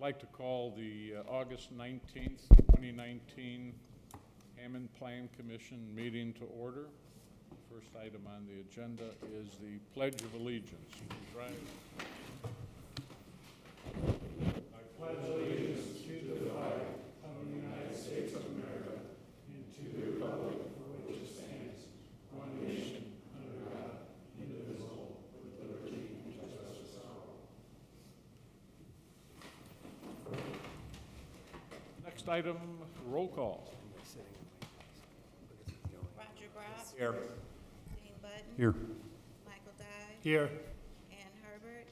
I'd like to call the August 19th, 2019 Hammond Plan Commission meeting to order. The first item on the agenda is the Pledge of Allegiance. Please rise. I pledge allegiance to the flag of the United States of America and to the republic for which it stands, one nation, under God, indivisible, with liberty and justice for all. Next item, roll call. Roger Brock. Here. Dean Button. Here. Michael Dye. Here. Ann Herbert.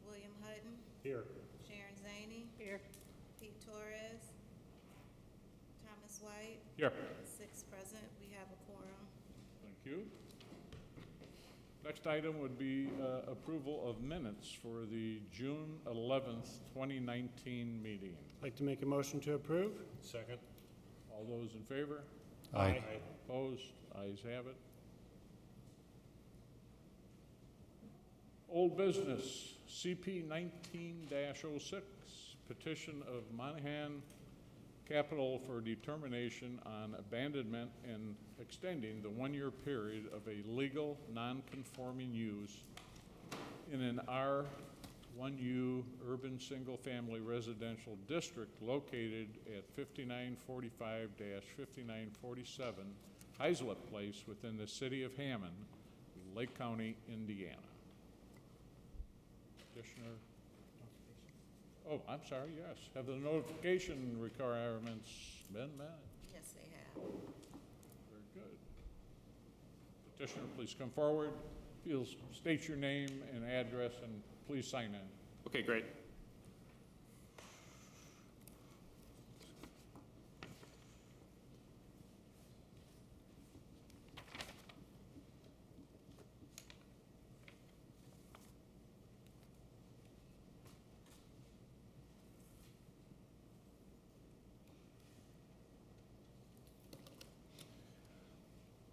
William Hutton. Here. Sharon Zaney. Here. Pete Torres. Thomas White. Here. 6 present. We have a quorum. Thank you. Next item would be approval of minutes for the June 11th, 2019 meeting. I'd like to make a motion to approve. Second. All those in favor? Aye. Opposed? Ayes have it. Old business, CP 19-06, petition of Monahan Capital for determination on abandonment and extending the 1-year period of a legal non-conforming use in an R1U urban single-family residential district located at 5945-5947 Heislip Place within the city of Hammond, Lake County, Indiana. Petitioner. Oh, I'm sorry, yes. Have the notification requirements been met? Yes, they have. Very good. Petitioner, please come forward. Please state your name and address and please sign in. Okay, great.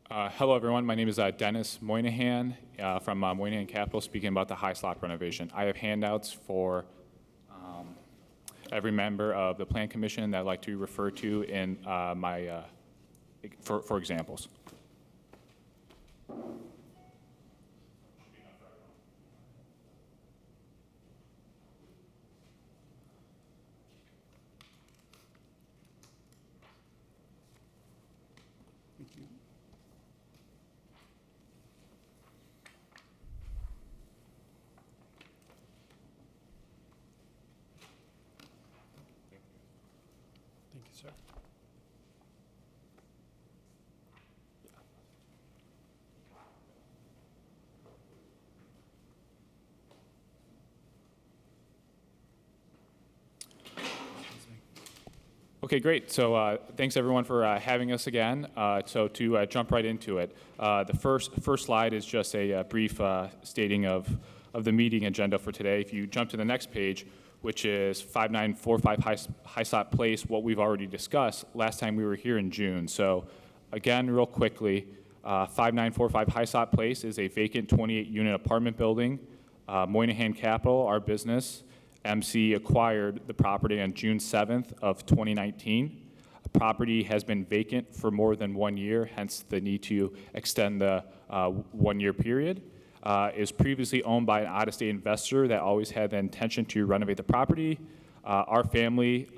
Hello, everyone. My name is Dennis Moynihan from Moynihan Capital, speaking about the high slop renovation. I have handouts for every member of the Plan Commission that I'd like to refer to in for examples. Thank you, sir. Okay, great. So thanks everyone for having us again. So to jump right into it, the first slide is just a brief stating of the meeting agenda for today. If you jump to the next page, which is 5945 Hyslop Place, what we've already discussed last time we were here in June. So again, real quickly, 5945 Hyslop Place is a vacant 28-unit apartment building. Moynihan Capital, our business, MC, acquired the property on June 7th of 2019. The property has been vacant for more than 1 year, hence the need to extend the 1-year period. Is previously owned by an out-of-state investor that always had the intention to renovate the property. Our family,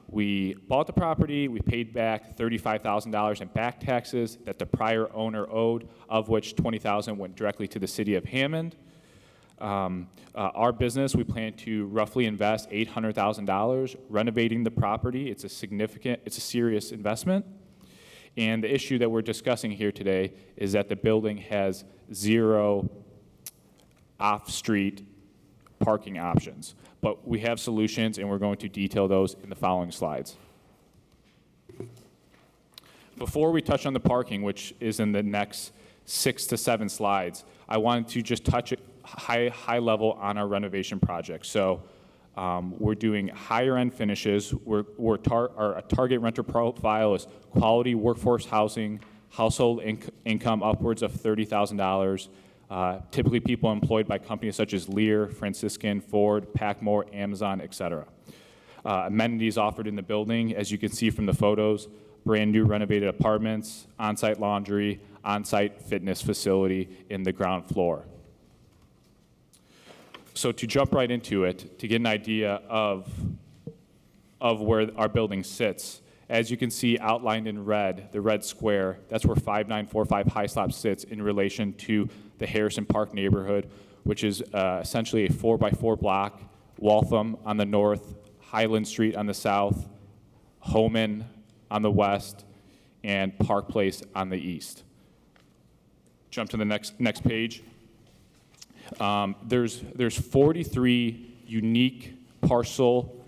we bought the property, we paid back $35,000 in back taxes that the prior owner owed, of which $20,000 went directly to the city of Hammond. Our business, we plan to roughly invest $800,000 renovating the property. It's a serious investment. And the issue that we're discussing here today is that the building has 0 off-street parking options. But we have solutions, and we're going to detail those in the following slides. Before we touch on the parking, which is in the next 6 to 7 slides, I wanted to just touch it high level on our renovation project. So we're doing higher end finishes. Our target renter profile is quality workforce housing, household income upwards of $30,000, Typically people employed by companies such as Lear, Franciscan, Ford, Packmore, Amazon, etc. Amenities offered in the building, as you can see from the photos, brand new renovated apartments, on-site laundry, on-site fitness facility in the ground floor. So to jump right into it, to get an idea of where our building sits, as you can see outlined in red, the red square, that's where 5945 Hyslop sits in relation to the Harrison Park neighborhood, which is essentially a 4x4 block, Waltham on the north, Highland Street on the south, Homan on the west, and Park Place on the east. Jump to the next page. There's 43 unique parcel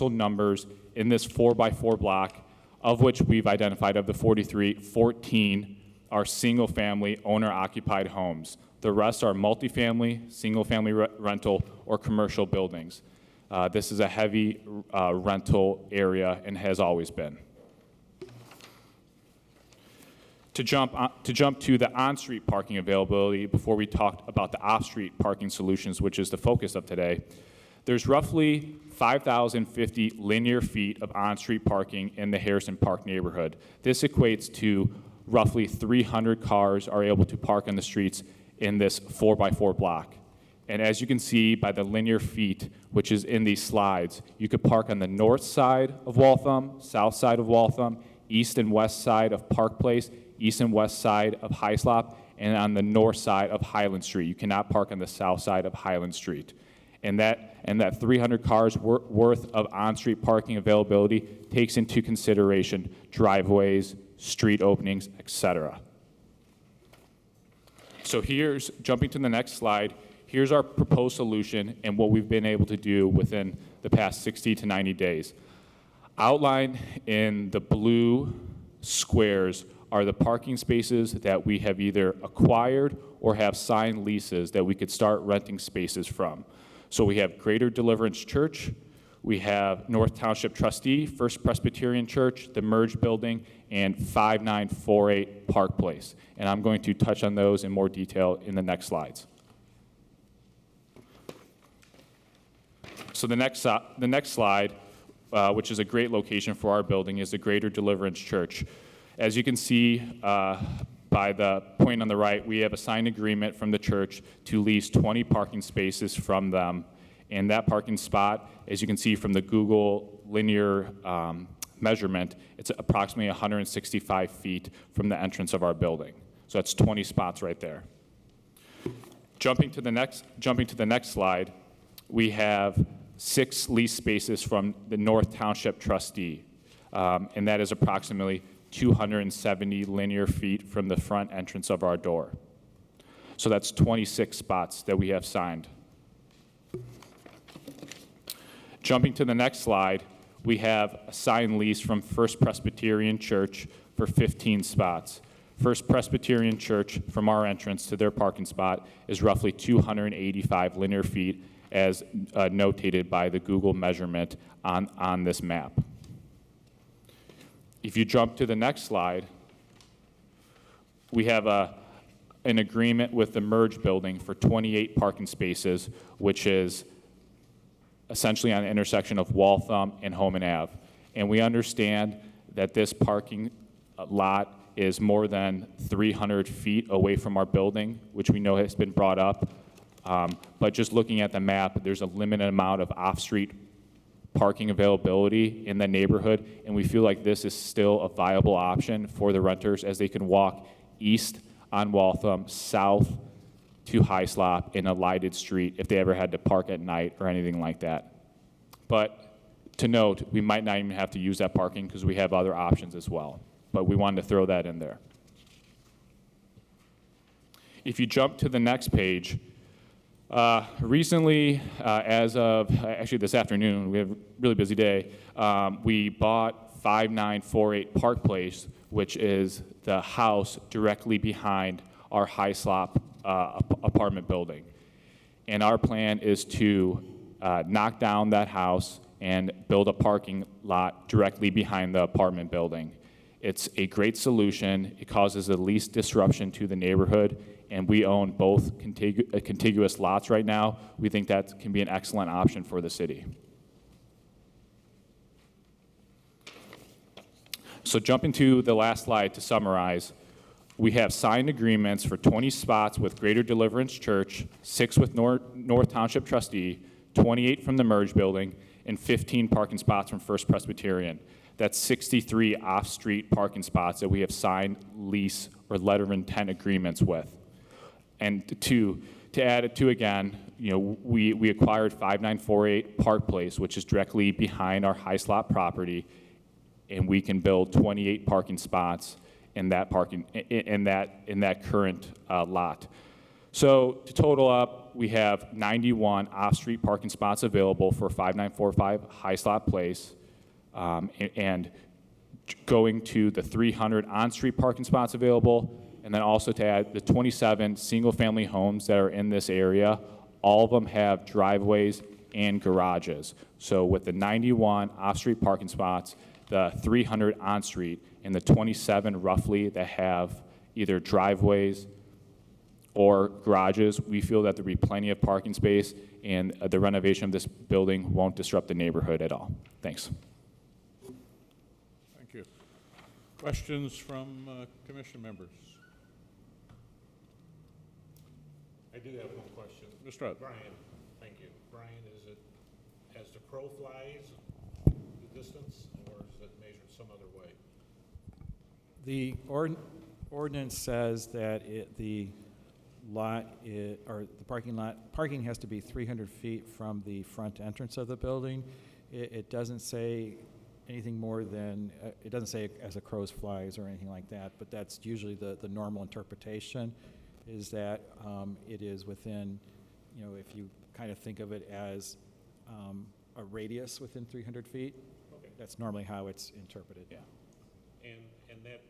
numbers in this 4x4 block, of which we've identified of the 43, 14 are single-family owner-occupied homes. The rest are multifamily, single-family rental, or commercial buildings. This is a heavy rental area and has always been. To jump to the on-street parking availability before we talk about the off-street parking solutions, which is the focus of today, there's roughly 5,050 linear feet of on-street parking in the Harrison Park neighborhood. This equates to roughly 300 cars are able to park on the streets in this 4x4 block. And as you can see by the linear feet, which is in these slides, you could park on the north side of Waltham, south side of Waltham, east and west side of Park Place, east and west side of Hyslop, and on the north side of Highland Street. You cannot park on the south side of Highland Street. And that 300 cars worth of on-street parking availability takes into consideration driveways, street openings, etc. So jumping to the next slide, here's our proposed solution and what we've been able to do within the past 60 to 90 days. Outlined in the blue squares are the parking spaces that we have either acquired or have signed leases that we could start renting spaces from. So we have Greater Deliverance Church, we have North Township Trustee, First Presbyterian Church, the Merge Building, and 5948 Park Place. And I'm going to touch on those in more detail in the next slides. So the next slide, which is a great location for our building, is the Greater Deliverance Church. As you can see by the point on the right, we have a signed agreement from the church to lease 20 parking spaces from them. And that parking spot, as you can see from the Google linear measurement, it's approximately 165 feet from the entrance of our building. So that's 20 spots right there. Jumping to the next slide, we have 6 lease spaces from the North Township Trustee, and that is approximately 270 linear feet from the front entrance of our door. So that's 26 spots that we have signed. Jumping to the next slide, we have a signed lease from First Presbyterian Church for 15 spots. First Presbyterian Church, from our entrance to their parking spot, is roughly 285 linear feet, as notated by the Google measurement on this map. If you jump to the next slide, we have an agreement with the Merge Building for 28 parking spaces, which is essentially on the intersection of Waltham and Homan Ave. And we understand that this parking lot is more than 300 feet away from our building, which we know has been brought up. But just looking at the map, there's a limited amount of off-street parking availability in the neighborhood, and we feel like this is still a viable option for the renters as they can walk east on Waltham, south to Hyslop in a lighted street if they ever had to park at night or anything like that. But to note, we might not even have to use that parking because we have other options as well. But we wanted to throw that in there. If you jump to the next page, recently, as of actually this afternoon, we have a really busy day, we bought 5948 Park Place, which is the house directly behind our Hyslop apartment building. And our plan is to knock down that house and build a parking lot directly behind the apartment building. It's a great solution. It causes the least disruption to the neighborhood, and we own both contiguous lots right now, we think that can be an excellent option for the city. So jumping to the last slide to summarize, we have signed agreements for 20 spots with Greater Deliverance Church, 6 with North Township Trustee, 28 from the Merge Building, and 15 parking spots from First Presbyterian. That's 63 off-street parking spots that we have signed lease or letter of intent agreements with. And to add it to again, we acquired 5948 Park Place, which is directly behind our high slot property, and we can build 28 parking spots in that current lot. So to total up, we have 91 off-street parking spots available for 5945 High Slot Place, and going to the 300 on-street parking spots available, and then also to add the 27 single-family homes that are in this area. All of them have driveways and garages. So with the 91 off-street parking spots, the 300 on-street, and the 27 roughly that have either driveways or garages, we feel that there'll be plenty of parking space, and the renovation of this building won't disrupt the neighborhood at all. Thanks. Thank you. Questions from commission members? I do have one question. Mr. Rudd. Brian, thank you. Brian, is it as the crow flies, the distance, or is it measured some other way? The ordinance says that the lot or the parking has to be 300 feet from the front entrance of the building. It doesn't say anything more than, it doesn't say as a crow flies or anything like that, but that's usually the normal interpretation, is that it is within, if you kind of think of it as a radius within 300 feet, Okay. that's normally how it's interpreted. Yeah. And that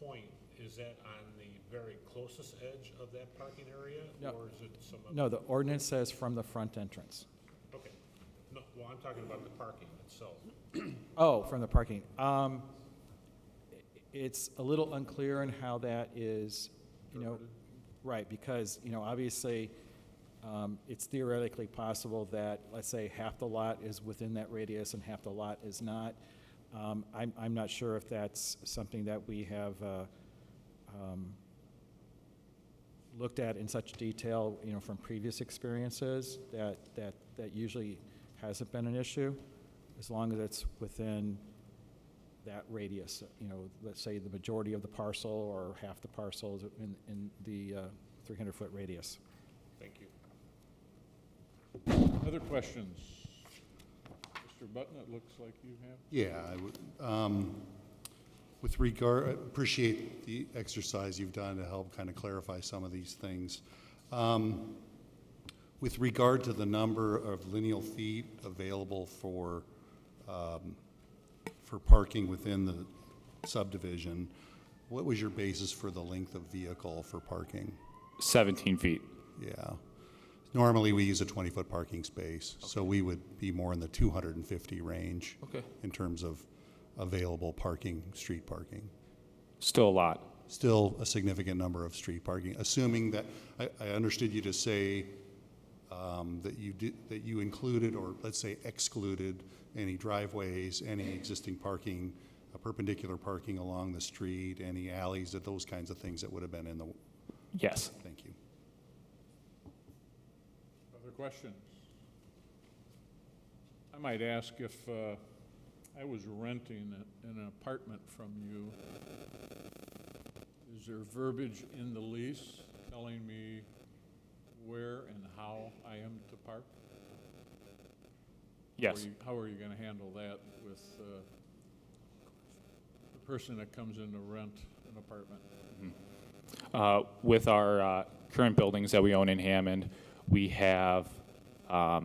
point, is that on the very closest edge of that parking area? No. Or is it some other? No, the ordinance says from the front entrance. Okay. No, well, I'm talking about the parking itself. Oh, from the parking. It's a little unclear on how that is, right, because, obviously, it's theoretically possible that, let's say, half the lot is within that radius and half the lot is not. I'm not sure if that's something that we have looked at in such detail, from previous experiences. That usually hasn't been an issue, as long as it's within that radius. Let's say the majority of the parcel or half the parcel is in the 300-foot radius. Thank you. Other questions? Mr. Button, it looks like you have. Yeah, I would. With regard, I appreciate the exercise you've done to help kind of clarify some of these things. With regard to the number of lineal feet available for parking within the subdivision, what was your basis for the length of vehicle for parking? 17 feet. Yeah. Normally, we use a 20-foot parking space, so we would be more in the 250 range in terms of available parking, street parking. Still a lot. Still a significant number of street parking, assuming that, I understood you to say that you included, or let's say excluded, any driveways, any existing parking, perpendicular parking along the street, any alleys, those kinds of things that would have been in the... Yes. Thank you. Other questions? I might ask if I was renting an apartment from you, is there verbiage in the lease telling me where and how I am to park? Yes. How are you going to handle that with the person that comes in to rent an apartment? With our current buildings that we own in Hammond, we have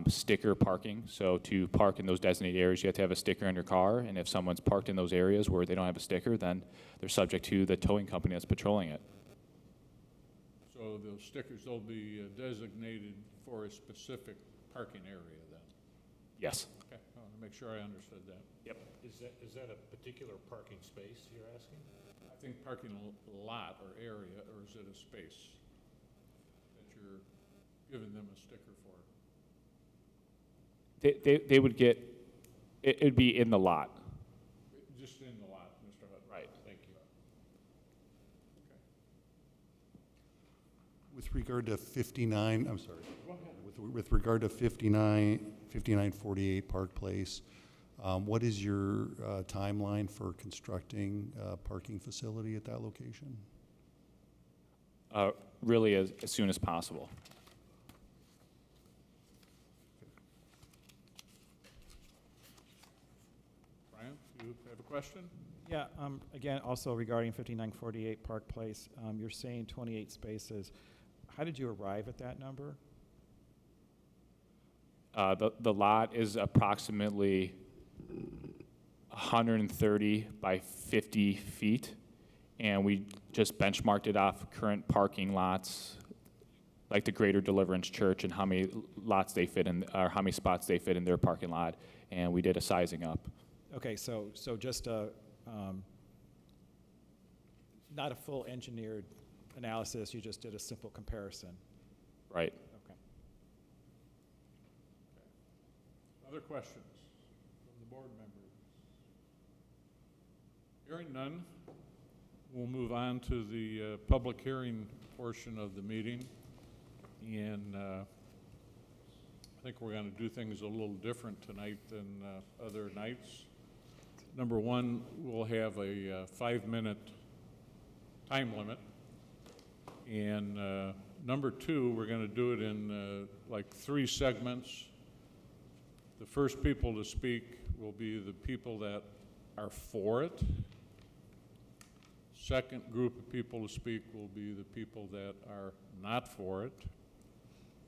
sticker parking. So to park in those designated areas, you have to have a sticker in your car. And if someone's parked in those areas where they don't have a sticker, then they're subject to the towing company that's patrolling it. So those stickers, they'll be designated for a specific parking area then? Yes. Okay, I want to make sure I understood that. Yep. Is that a particular parking space you're asking? I think parking lot or area, or is it a space? you're giving them a sticker for? They would get, it'd be in the lot. Just in the lot, Mr. Hutton? Right. Thank you. Okay. With regard to 59, I'm sorry. Go ahead. With regard to 5948 Park Place, what is your timeline for constructing a parking facility at that location? Really as soon as possible. Brian, you have a question? Yeah, again, also regarding 5948 Park Place, you're saying 28 spaces. How did you arrive at that number? The lot is approximately 130 by 50 feet, and we just benchmarked it off current parking lots, like the Greater Deliverance Church, and how many lots they fit in, or how many spots they fit in their parking lot, and we did a sizing up. Okay, so just not a full engineered analysis, you just did a simple comparison. Right. Okay. Other questions from the board members? Hearing none, we'll move on to the public hearing portion of the meeting. And I think we're going to do things a little different tonight than other nights. Number one, we'll have a 5-minute time limit. And number two, we're going to do it in like 3 segments. The first people to speak will be the people that are for it. Second group of people to speak will be the people that are not for it.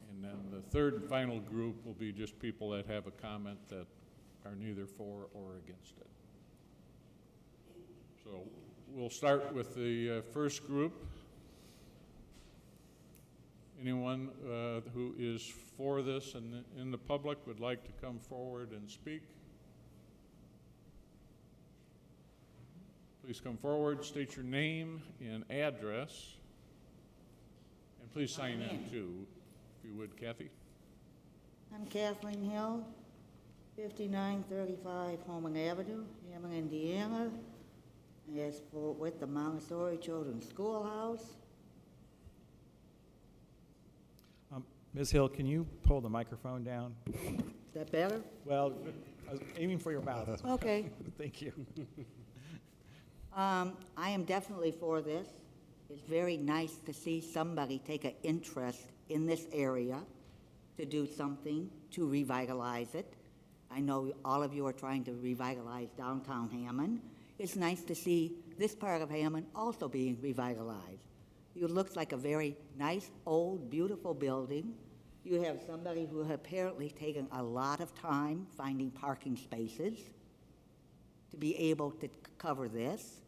And then the third and final group will be just people that have a comment that are neither for or against it. So we'll start with the first group. Anyone who is for this and in the public would like to come forward and speak? Please come forward, state your name and address, and please sign in too, if you would, Kathy. I'm Kathleen Hill, 5935 Holman Avenue, Hammond, Indiana. As for with the Montessori Children's Schoolhouse. Ms. Hill, can you pull the microphone down? Is that better? Well, I was aiming for your mouth. Okay. Thank you. I am definitely for this. It's very nice to see somebody take an interest in this area to do something to revitalize it. I know all of you are trying to revitalize downtown Hammond. It's nice to see this part of Hammond also being revitalized. It looks like a very nice, old, beautiful building. You have somebody who has apparently taken a lot of time finding parking spaces to be able to cover this.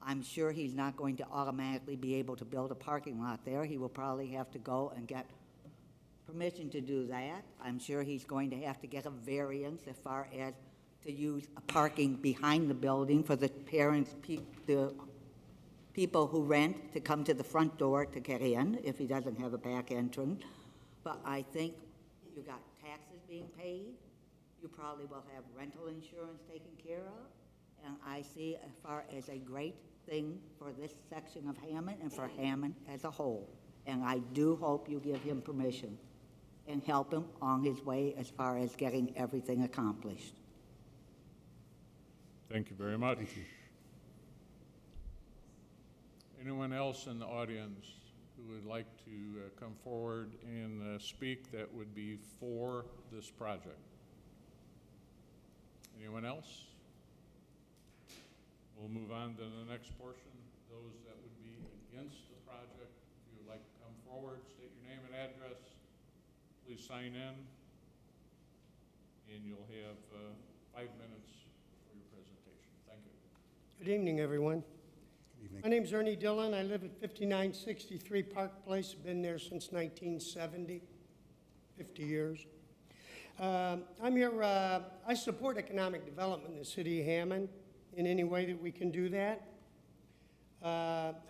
I'm sure he's not going to automatically be able to build a parking lot there. He will probably have to go and get permission to do that. I'm sure he's going to have to get a variance as far as to use a parking behind the building for the parents, the people who rent to come to the front door to get in if he doesn't have a back entrance. But I think you got taxes being paid. You probably will have rental insurance taken care of. And I see as far as a great thing for this section of Hammond and for Hammond as a whole. And I do hope you give him permission and help him on his way as far as getting everything accomplished. Thank you very much. Thank you. Anyone else in the audience who would like to come forward and speak that would be for this project? Anyone else? We'll move on to the next portion. Those that would be against the project, if you would like to come forward, state your name and address, please sign in, and you'll have 5 minutes for your presentation. Thank you. Good evening, everyone. Good evening. My name's Ernie Dillon. I live at 5963 Park Place. Been there since 1970, 50 years. I'm here, I support economic development in the city of Hammond in any way that we can do that.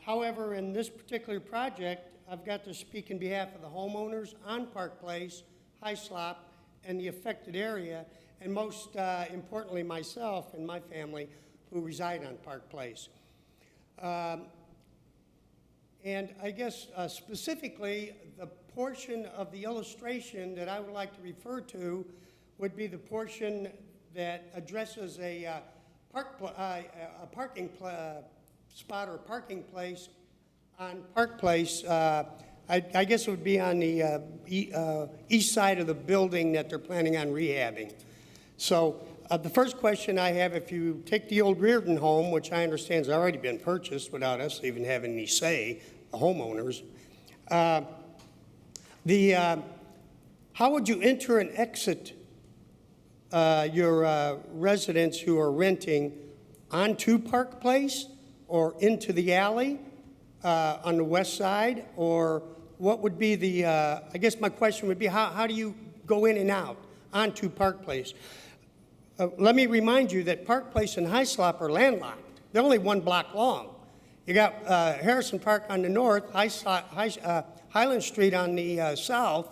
However, in this particular project, I've got to speak in behalf of the homeowners on Park Place, Hyslop, and the affected area, and most importantly, myself and my family who reside on Park Place. And I guess specifically, the portion of the illustration that I would like to refer to would be the portion that addresses a parking spot or parking place on Park Place. I guess it would be on the east side of the building that they're planning on rehabbing. So the first question I have, if you take the old Reardon home, which I understand has already been purchased without us even having any say, the homeowners, how would you enter and exit your residents who are renting onto Park Place or into the alley on the west side? Or what would be the, I guess my question would be, how do you go in and out onto Park Place? Let me remind you that Park Place and Hyslop are landlocked. They're only 1 block long. You got Harrison Park on the north, Highland Street on the south,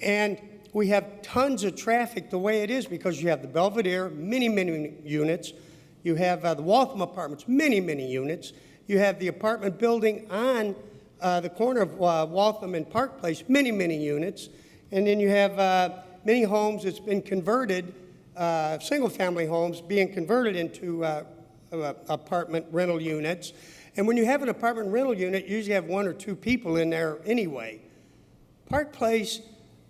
and we have tons of traffic the way it is because you have the Belvedere, many, many units. You have the Waltham Apartments, many, many units. You have the apartment building on the corner of Waltham and Park Place, many, many units. And then you have many homes that's been converted, single-family homes being converted into apartment rental units. And when you have an apartment rental unit, you usually have 1 or 2 people in there anyway. Park Place,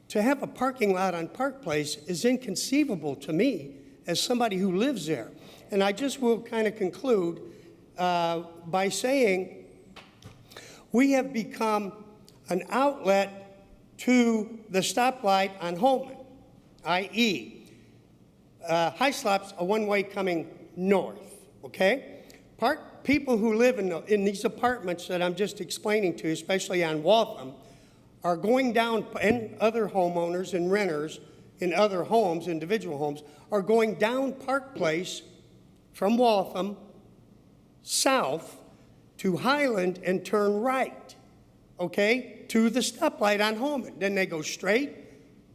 to have a parking lot on Park Place is inconceivable to me as somebody who lives there. And I just will kind of conclude by saying we have become an outlet to the stoplight on Holman, i.e., Hyslop's a one-way coming north, okay? People who live in these apartments that I'm just explaining to you, especially on Waltham, are going down, and other homeowners and renters in other homes, individual homes, are going down Park Place from Waltham south to Highland and turn right, okay, to the stoplight on Holman. Then they go straight,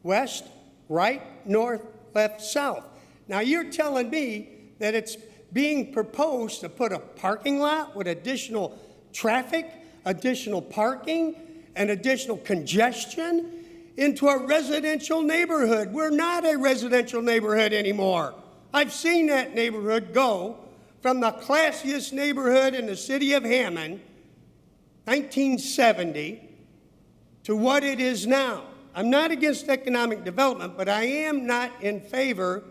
west, right, north, left, south. Now you're telling me that it's being proposed to put a parking lot with additional traffic, additional parking, and additional congestion into a residential neighborhood. We're not a residential neighborhood anymore. I've seen that neighborhood go from the classiest neighborhood in the city of Hammond, 1970, to what it is now. I'm not against economic development, but I am not in favor,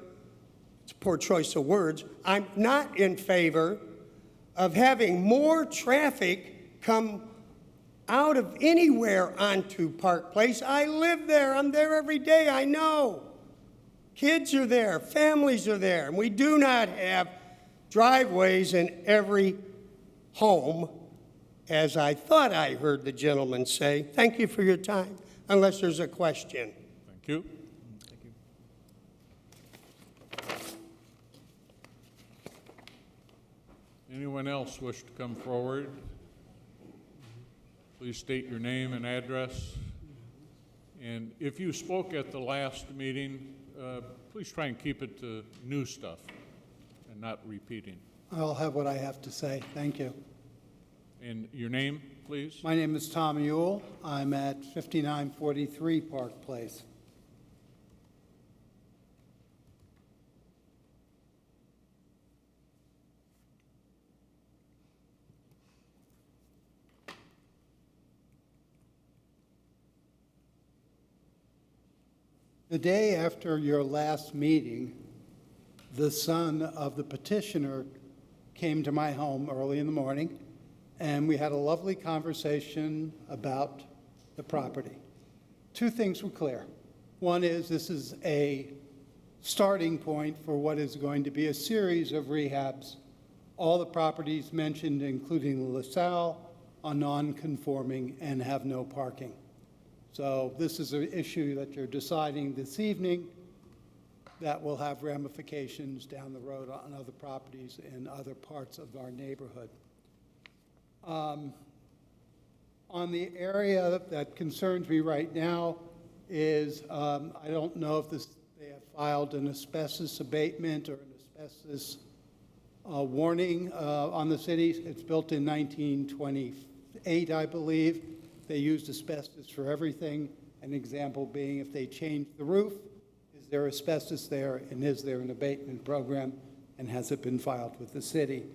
it's a poor choice of words, I'm not in favor of having more traffic come out of anywhere onto Park Place. I live there. I'm there every day. I know. Kids are there. Families are there. And we do not have driveways in every home, as I thought I heard the gentleman say. Thank you for your time, unless there's a question. Thank you. Anyone else wish to come forward? Please state your name and address. And if you spoke at the last meeting, please try and keep it to new stuff and not repeating. I'll have what I have to say. Thank you. And your name, please? My name is Tom Ewell. I'm at 5943 Park Place. The day after your last meeting, the son of the petitioner came to my home early in the morning, and we had a lovely conversation about the property. 2 things were clear. One is this is a starting point for what is going to be a series of rehabs. All the properties mentioned, including LaSalle, are non-conforming and have no parking. So this is an issue that you're deciding this evening that will have ramifications down the road on other properties in other parts of our neighborhood. On On the area that concerns me right now is, I don't know if they have filed an asbestos abatement or an asbestos warning on the city. It's built in 1928, I believe. They used asbestos for everything. An example being if they changed the roof, is there asbestos there, and is there an abatement program, and has it been filed with the city?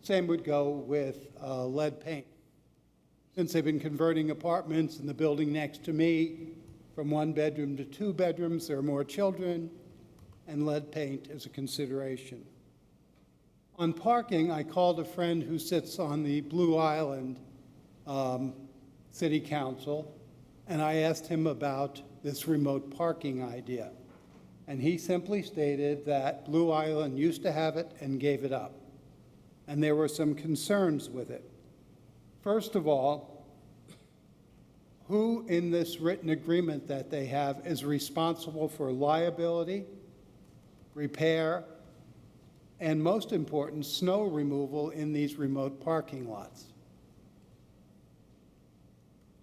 Same would go with lead paint. Since they've been converting apartments in the building next to me from 1 bedroom to 2 bedrooms, there are more children, and lead paint is a consideration. On parking, I called a friend who sits on the Blue Island City Council, and I asked him about this remote parking idea. And he simply stated that Blue Island used to have it and gave it up. And there were some concerns with it. First of all, who in this written agreement that they have is responsible for liability, repair, and most important, snow removal in these remote parking lots?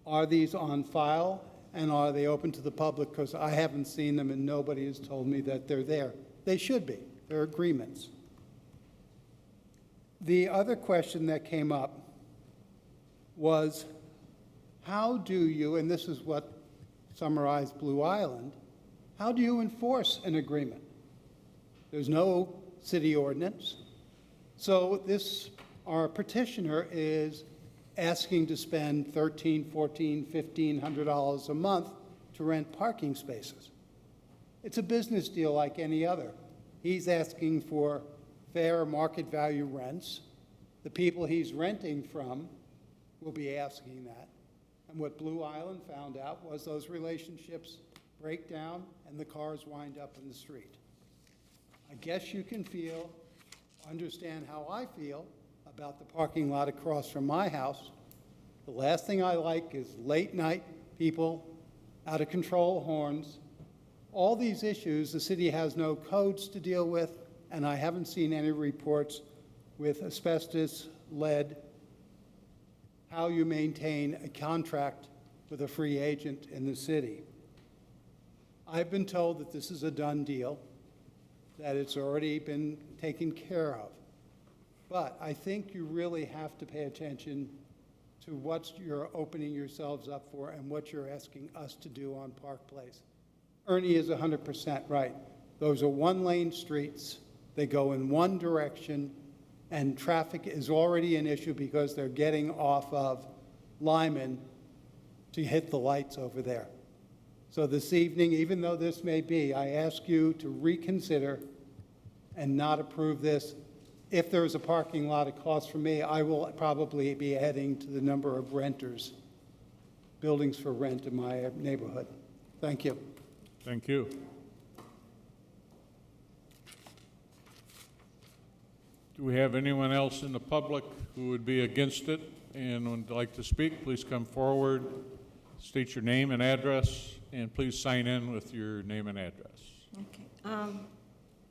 Are these on file, and are they open to the public? Because I haven't seen them and nobody has told me that they're there. They should be. They're agreements. The other question that came up was, how do you, and this is what summarized Blue Island, how do you enforce an agreement? There's no city ordinance. So our petitioner is asking to spend $1,300, $1,400, $1,500 a month to rent parking spaces. It's a business deal like any other. He's asking for fair market value rents. The people he's renting from will be asking that. And what Blue Island found out was those relationships break down and the cars wind up in the street. I guess you can understand how I feel about the parking lot across from my house. The last thing I like is late night people, out of control horns. All these issues, the city has no codes to deal with, and I haven't seen any reports with asbestos, lead, how you maintain a contract with a free agent in the city. I've been told that this is a done deal, that it's already been taken care of. But I think you really have to pay attention to what you're opening yourselves up for and what you're asking us to do on Park Place. Ernie is 100% right. Those are one-lane streets. They go in one direction, and traffic is already an issue because they're getting off of Lyman to hit the lights over there. So this evening, even though this may be, I ask you to reconsider and not approve this. If there is a parking lot across from me, I will probably be adding to the number of renters, buildings for rent in my neighborhood. Thank you. Thank you. Do we have anyone else in the public who would be against it and would like to speak? Please come forward, state your name and address, and please sign in with your name and address. Okay.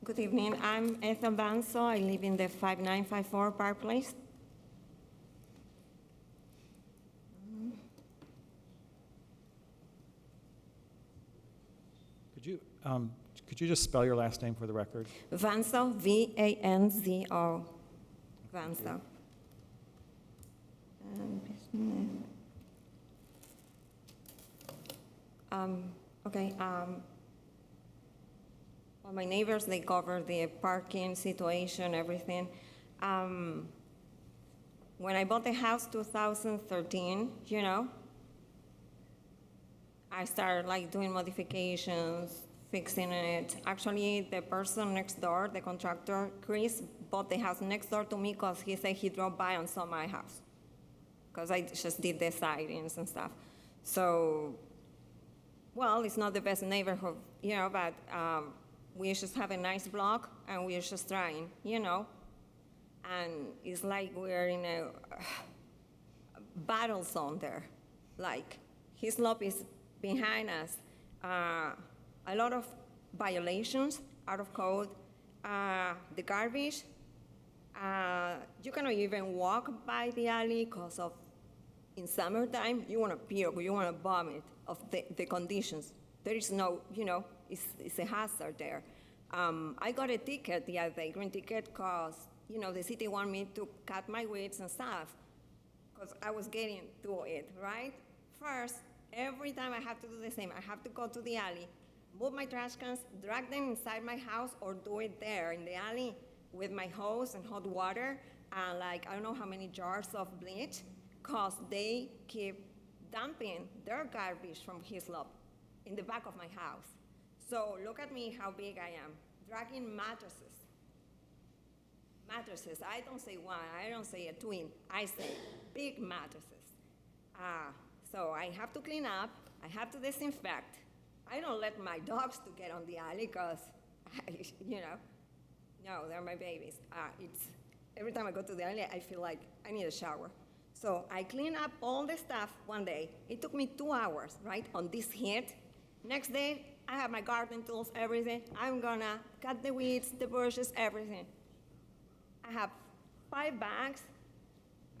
Good evening. I'm Ethan Banzo. I live in the 5954 Park Place. Could you just spell your last name for the record? Vanzo, V-A-N-Z-O. Vanzo. Okay. Well, my neighbors, they cover the parking situation, everything. When I bought the house 2013, I started like doing modifications, fixing it. Actually, the person next door, the contractor, Chris, bought the house next door to me because he said he drove by and saw my house. Because I just did the sidings and stuff. So, well, it's not the best neighborhood, but we just have a nice block and we're just trying, And it's like we're in a battle zone there. Like, his slope is behind us. A lot of violations, out of code. The garbage, you cannot even walk by the alley because of In summertime, you want to puke, you want to vomit of the conditions. There is no, it's a hazard there. I got a ticket the other day, green ticket, because, the city wanted me to cut my weeds and stuff, because I was getting to it, right? First, every time I have to do the same. I have to go to the alley, move my trash cans, drag them inside my house, or do it there in the alley with my hose and hot water, and I don't know how many jars of bleach, because they keep dumping their garbage from Hislop in the back of my house. So look at me, how big I am, dragging mattresses. Mattresses, I don't say one, I don't say a twin, I say big mattresses. So I have to clean up, I have to disinfect. I don't let my dogs to get on the alley because, no, they're my babies. Every time I go to the alley, I feel like I need a shower. So I clean up all the stuff one day. It took me 2 hours, right, on this heat. Next day, I have my garden tools, everything. I'm gonna cut the weeds, the bushes, everything. I have 5 bags.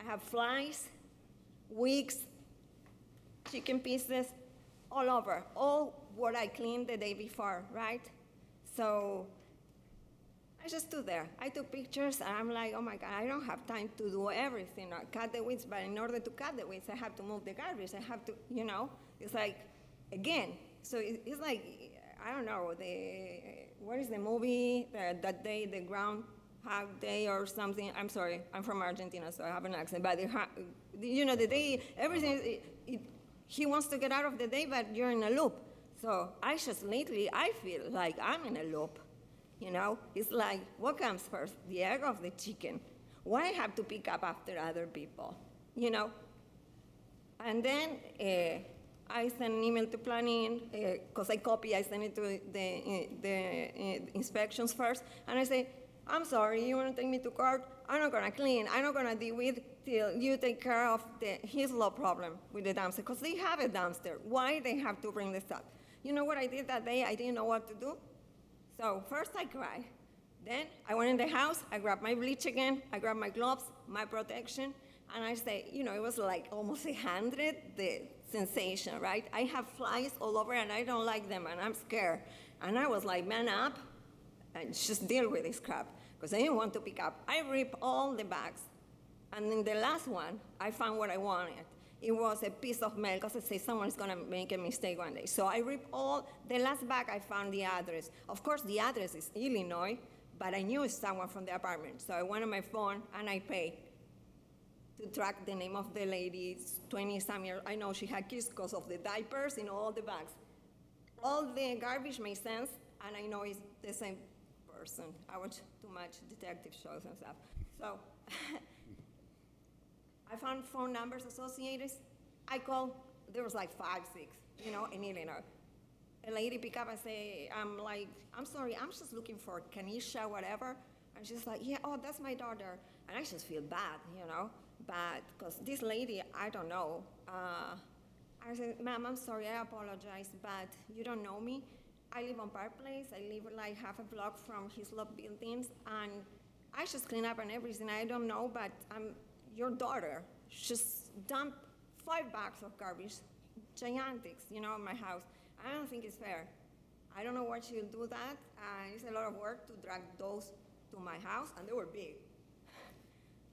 I have flies, wicks, chicken pieces, all over. All what I cleaned the day before, right? So I just stood there. I took pictures, and I'm like, oh my God, I don't have time to do everything. I cut the weeds, but in order to cut the weeds, I have to move the garbage. I have to, it's like, again, so it's like, I don't know, what is the movie, that day, the Groundhog Day or something? I'm sorry, I'm from Argentina, so I have an accent, but the day, everything, he wants to get out of the day, but you're in a loop. So I feel like I'm in a loop. It's like, what comes first, the egg or the chicken? Why I have to pick up after other people, And then I sent an email to planning, because I sent it to the inspections first, and I say, I'm sorry, you want to take me to court? I'm not going to clean, I'm not going to deal with till you take care of his law problem with the dumpster, because they have a dumpster. Why they have to bring the stuff? You know what I did that day? I didn't know what to do. So first I cried. Then I went in the house, I grabbed my bleach again, I grabbed my gloves, my protection, and I say, it was like almost 100, the sensation, right? I have flies all over and I don't like them and I'm scared. And I was like, man up and just deal with this crap, because I didn't want to pick up. I ripped all the bags, and in the last one, I found what I wanted. It was a piece of mail, because I say someone's gonna make a mistake one day. So I ripped the last bag, I found the address. Of course, the address is Illinois, but I knew it's someone from the apartment. So I went on my phone and I paid to track the name of the lady, 20-some years. I know she had kids because of the diapers in all the bags. All the garbage made sense, and I know it's the same person. I watch too much detective shows and stuff. So I found phone numbers associated. I called, there was like 5, 6, in Illinois. A lady pick up and say, I'm sorry, I'm just looking for Kanisha, whatever. And she's like, yeah, oh, that's my daughter. And I just feel bad, But because this lady, I don't know. I said, ma'am, I'm sorry, I apologize, but you don't know me. I live on Park Place. I live like half a block from Hislop buildings. And I just clean up and everything. I don't know, but your daughter just dumped 5 bags of garbage, gigantics, in my house. I don't think it's fair. I don't know why she'll do that. It's a lot of work to drag those to my house, and they were big.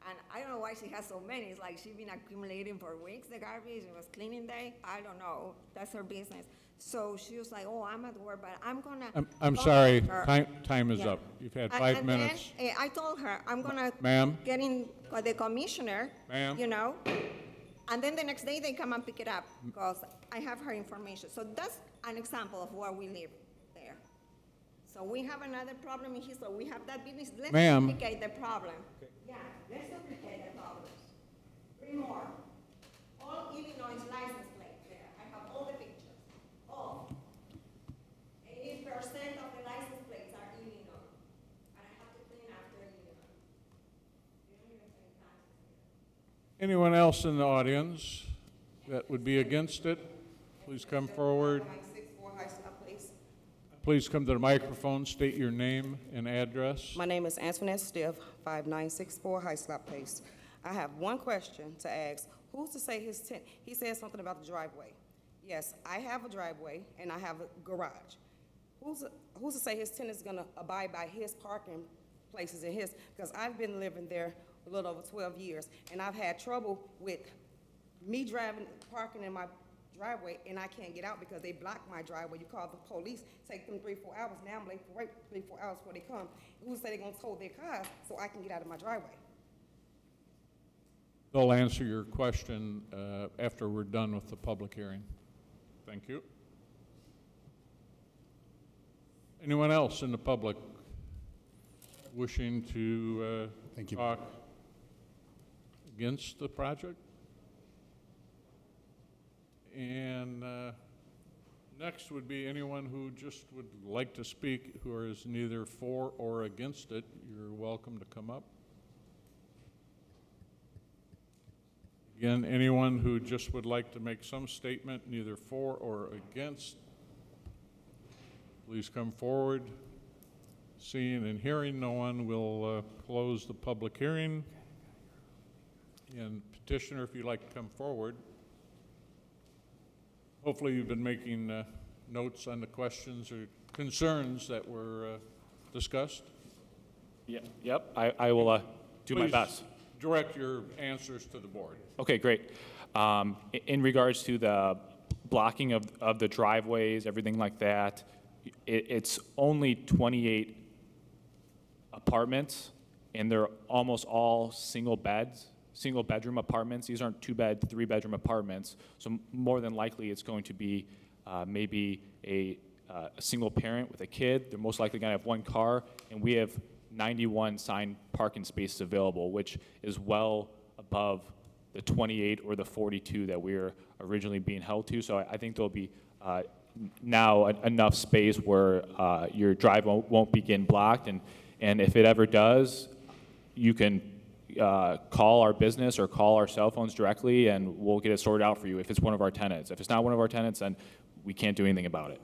And I don't know why she has so many. It's like she's been accumulating for weeks, the garbage. It was cleaning day. I don't know. That's her business. So she was like, oh, I'm at work, but I'm going to... I'm sorry. Time is up. You've had 5 minutes. Then, I told her, I'm going to Ma'am? get in with the commissioner, Ma'am? And then the next day they come and pick it up because I have her information. So that's an example of where we live there. So we have another problem in Hislop. We have that business. Let's duplicate the problem. Okay. Yeah, let's duplicate the problems. 3 more. All Illinois license plates there. I have all the pictures. All. 80% of the license plates are Illinois. And I have to clean after Illinois. You don't even pay taxes here. Anyone else in the audience that would be against it? Please come forward. Please come to the microphone, state your name and address. My name is Antoinette Stiff, 5964 Hyslop Place. I have one question to ask. Who's to say his tent, he said something about the driveway. Yes, I have a driveway and I have a garage. Who's to say his tenant is gonna abide by his parking places and his, because I've been living there a little over 12 years, and I've had trouble with me parking in my driveway, and I can't get out because they block my driveway. You call the police, take them 3-4 hours. Now I'm late for work, 3-4 hours before they come. Who say they're gonna tow their cars so I can get out of my driveway? They'll answer your question after we're done with the public hearing. Thank you. Anyone else in the public wishing to Thank you. talk against the project? And next would be anyone who just would like to speak who is neither for or against it. You're welcome to come up. Again, anyone who just would like to make some statement, neither for or against, please come forward. Seeing and hearing no one, we'll close the public hearing. And petitioner, if you'd like to come forward. Hopefully you've been making notes on the questions or concerns that were discussed. Yep, I will do my Please best. Direct your answers to the board. Okay, great. In regards to the blocking of the driveways, everything like that, it's only 28 apartments, and they're almost all single bedroom apartments. These aren't 2-bed, 3-bedroom apartments. So more than likely, it's going to be maybe a single parent with a kid. They're most likely going to have one car, and we have 91 signed parking spaces available, which is well above the 28 or the 42 that we were originally being held to. So I think there'll be now enough space where your drive won't begin blocked, and if it ever does, you can call our business or call our cell phones directly, and we'll get it sorted out for you if it's one of our tenants. If it's not one of our tenants, then we can't do anything about it.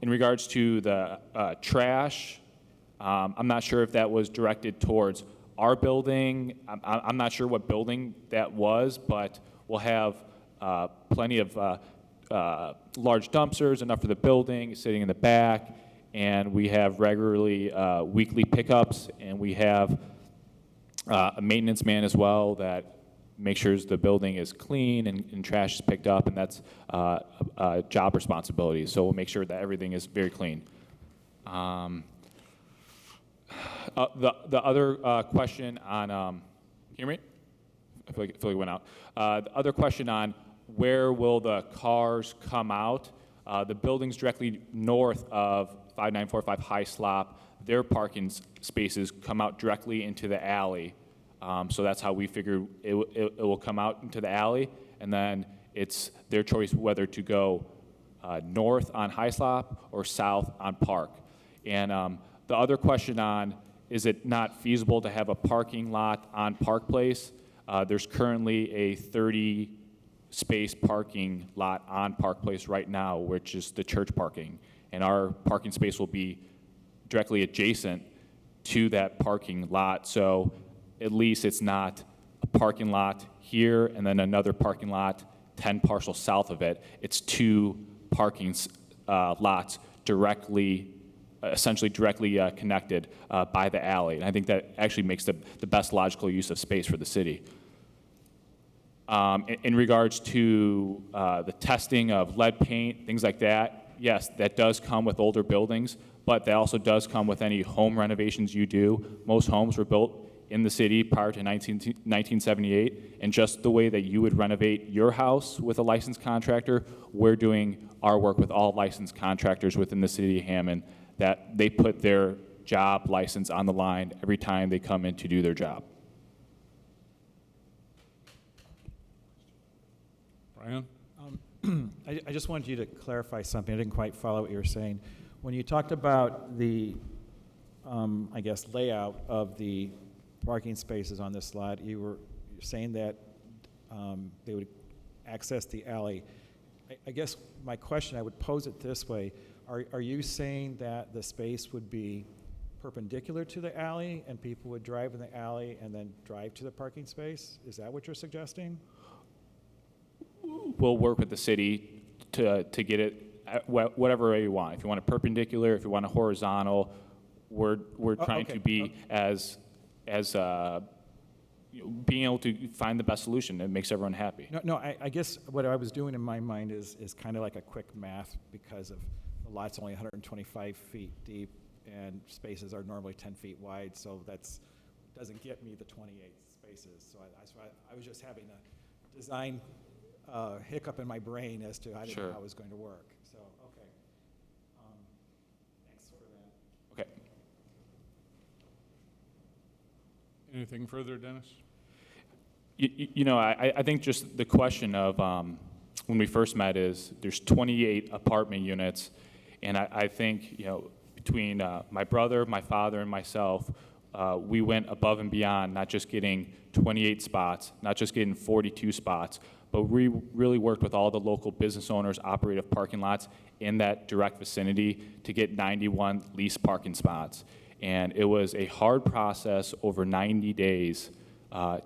In regards to the trash, I'm not sure if that was directed towards our building. I'm not sure what building that was, but we'll have plenty of large dumpsters, enough for the building, sitting in the back, and we have regularly weekly pickups, and we have a maintenance man as well that makes sure the building is clean and trash is picked up, and that's a job responsibility. So we'll make sure that everything is very clean. The other question on, can you hear me? I feel like it went out. The other question on where will the cars come out? The buildings directly north of 5945 High Slop, their parking spaces come out directly into the alley. So that's how we figure it will come out into the alley, and then it's their choice whether to go north on High Slop or south on Park. And the other question on, is it not feasible to have a parking lot on Park Place? There's currently a 30-space parking lot on Park Place right now, which is the church parking. And our parking space will be directly adjacent to that parking lot. So at least it's not a parking lot here and then another parking lot 10 parcels south of it. It's 2 parking lots directly, essentially directly connected by the alley. And I think that actually makes the best logical use of space for the city. In regards to the testing of lead paint, things like that, yes, that does come with older buildings, but that also does come with any home renovations you do. Most homes were built in the city prior to 1978, and just the way that you would renovate your house with a licensed contractor, we're doing our work with all licensed contractors within the city of Hammond, that they put their job license on the line every time they come in to do their job. Brian? I just wanted you to clarify something. I didn't quite follow what you were saying. When you talked about the, I guess, layout of the parking spaces on this lot, you were saying that they would access the alley. I guess my question, I would pose it this way. Are you saying that the space would be perpendicular to the alley and people would drive in the alley and then drive to the parking space? Is that what you're suggesting? we'll work with the city to get it at whatever way you want. If you want it perpendicular, if you want it horizontal, we're trying okay, to be as being able to find the best solution that makes everyone happy. No, I guess what I was doing in my mind is kind of like a quick math because of the lot's only 125 feet deep and spaces are normally 10 feet wide, so doesn't get me the 28 spaces. So I was just having a design hiccup in my brain as to I didn't know how it was going to work. So, okay. Thanks for that. Okay. Anything further, Dennis? You know, I think just the question of when we first met is there's 28 apartment units, and I think, you know, between my brother, my father, and myself, we went above and beyond, not just getting 28 spots, not just getting 42 spots, but we really worked with all the local business owners, operative parking lots in that direct vicinity to get 91 leased parking spots. And it was a hard process over 90 days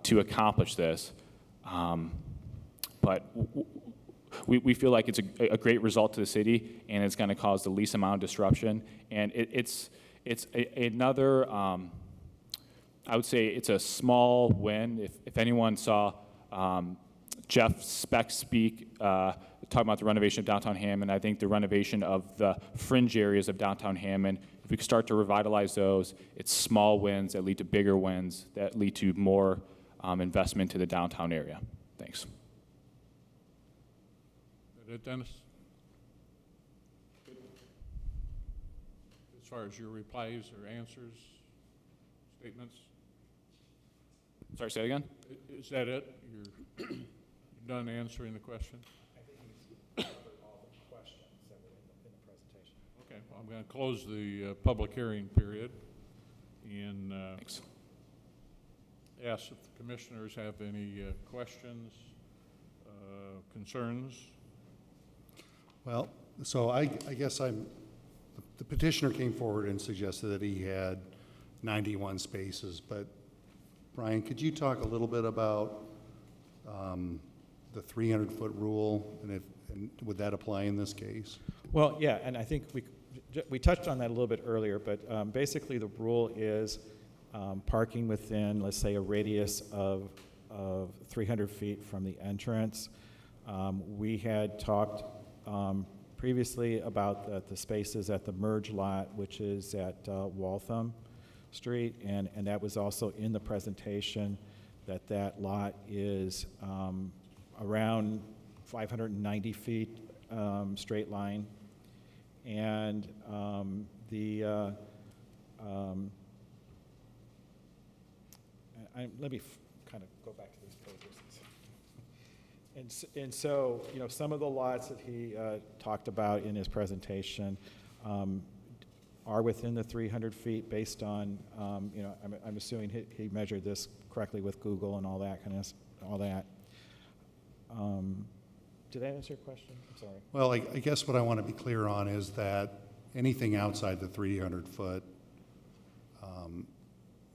to accomplish this. But we feel like it's a great result to the city, and it's going to cause the least amount of disruption. And it's another, I would say it's a small win. If anyone saw Jeff Speck speak, talking about the renovation of downtown Hammond, I think the renovation of the fringe areas of downtown Hammond, if we could start to revitalize those, it's small wins that lead to bigger wins that lead to more investment to the downtown area. Thanks. Is that it, Dennis? As far as your replies or answers, statements? Sorry, say that again? Is that it? You're done answering the question? I think he's covered all the questions that were in the presentation. Okay, well, I'm going to close the public hearing period and Thanks. ask if the commissioners have any questions, concerns. Well, so I guess the petitioner came forward and suggested that he had 91 spaces, but Brian, could you talk a little bit about the 300-foot rule, and would that apply in this case? Well, yeah, and I think we touched on that a little bit earlier, but basically the rule is parking within, let's say, a radius of 300 feet from the entrance. We had talked previously about the spaces at the merge lot, which is at Waltham Street, and that was also in the presentation that lot is around 590 feet straight line. And let me kind of go back to these pages. And so, you know, some of the lots that he talked about in his presentation are within the 300 feet based on, you know, I'm assuming he measured this correctly with Google and all that kind of, all that. Did that answer your question? I'm sorry. Well, I guess what I want to be clear on is that anything outside the 300 foot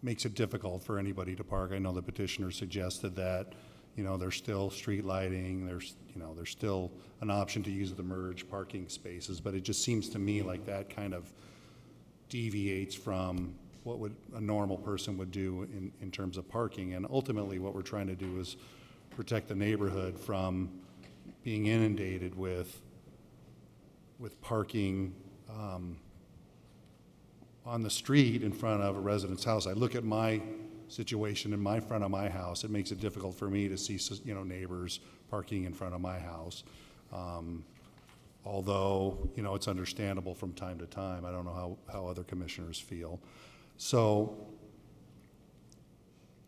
makes it difficult for anybody to park. I know the petitioner suggested that, you know, there's still street lighting, there's still an option to use the merge parking spaces, but it just seems to me like that kind of deviates from what a normal person would do in terms of parking. And ultimately what we're trying to do is protect the neighborhood from being inundated with parking on the street in front of a resident's house. I look at my situation in my front of my house, it makes it difficult for me to see, you know, neighbors parking in front of my house. Although, you know, it's understandable from time to time. I don't know how other commissioners feel. So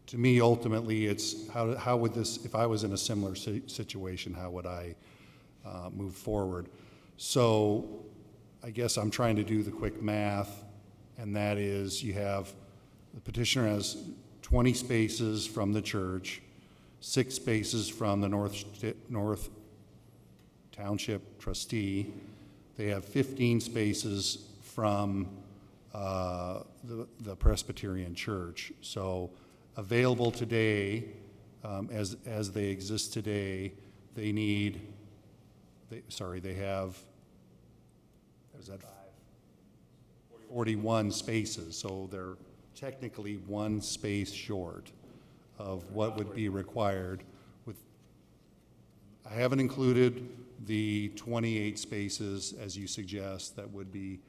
to me, ultimately, it's how would this, if I was in a similar situation, how would I move forward? So I guess I'm trying to do the quick math, and that is the petitioner has 20 spaces from the church, 6 spaces from the North Township trustee. They have 15 spaces from the Presbyterian Church. So available today, as they exist today, they need they have, is that 41 spaces, so they're technically one space short of what would be required with, I haven't included the 28 spaces, as you suggest, that would be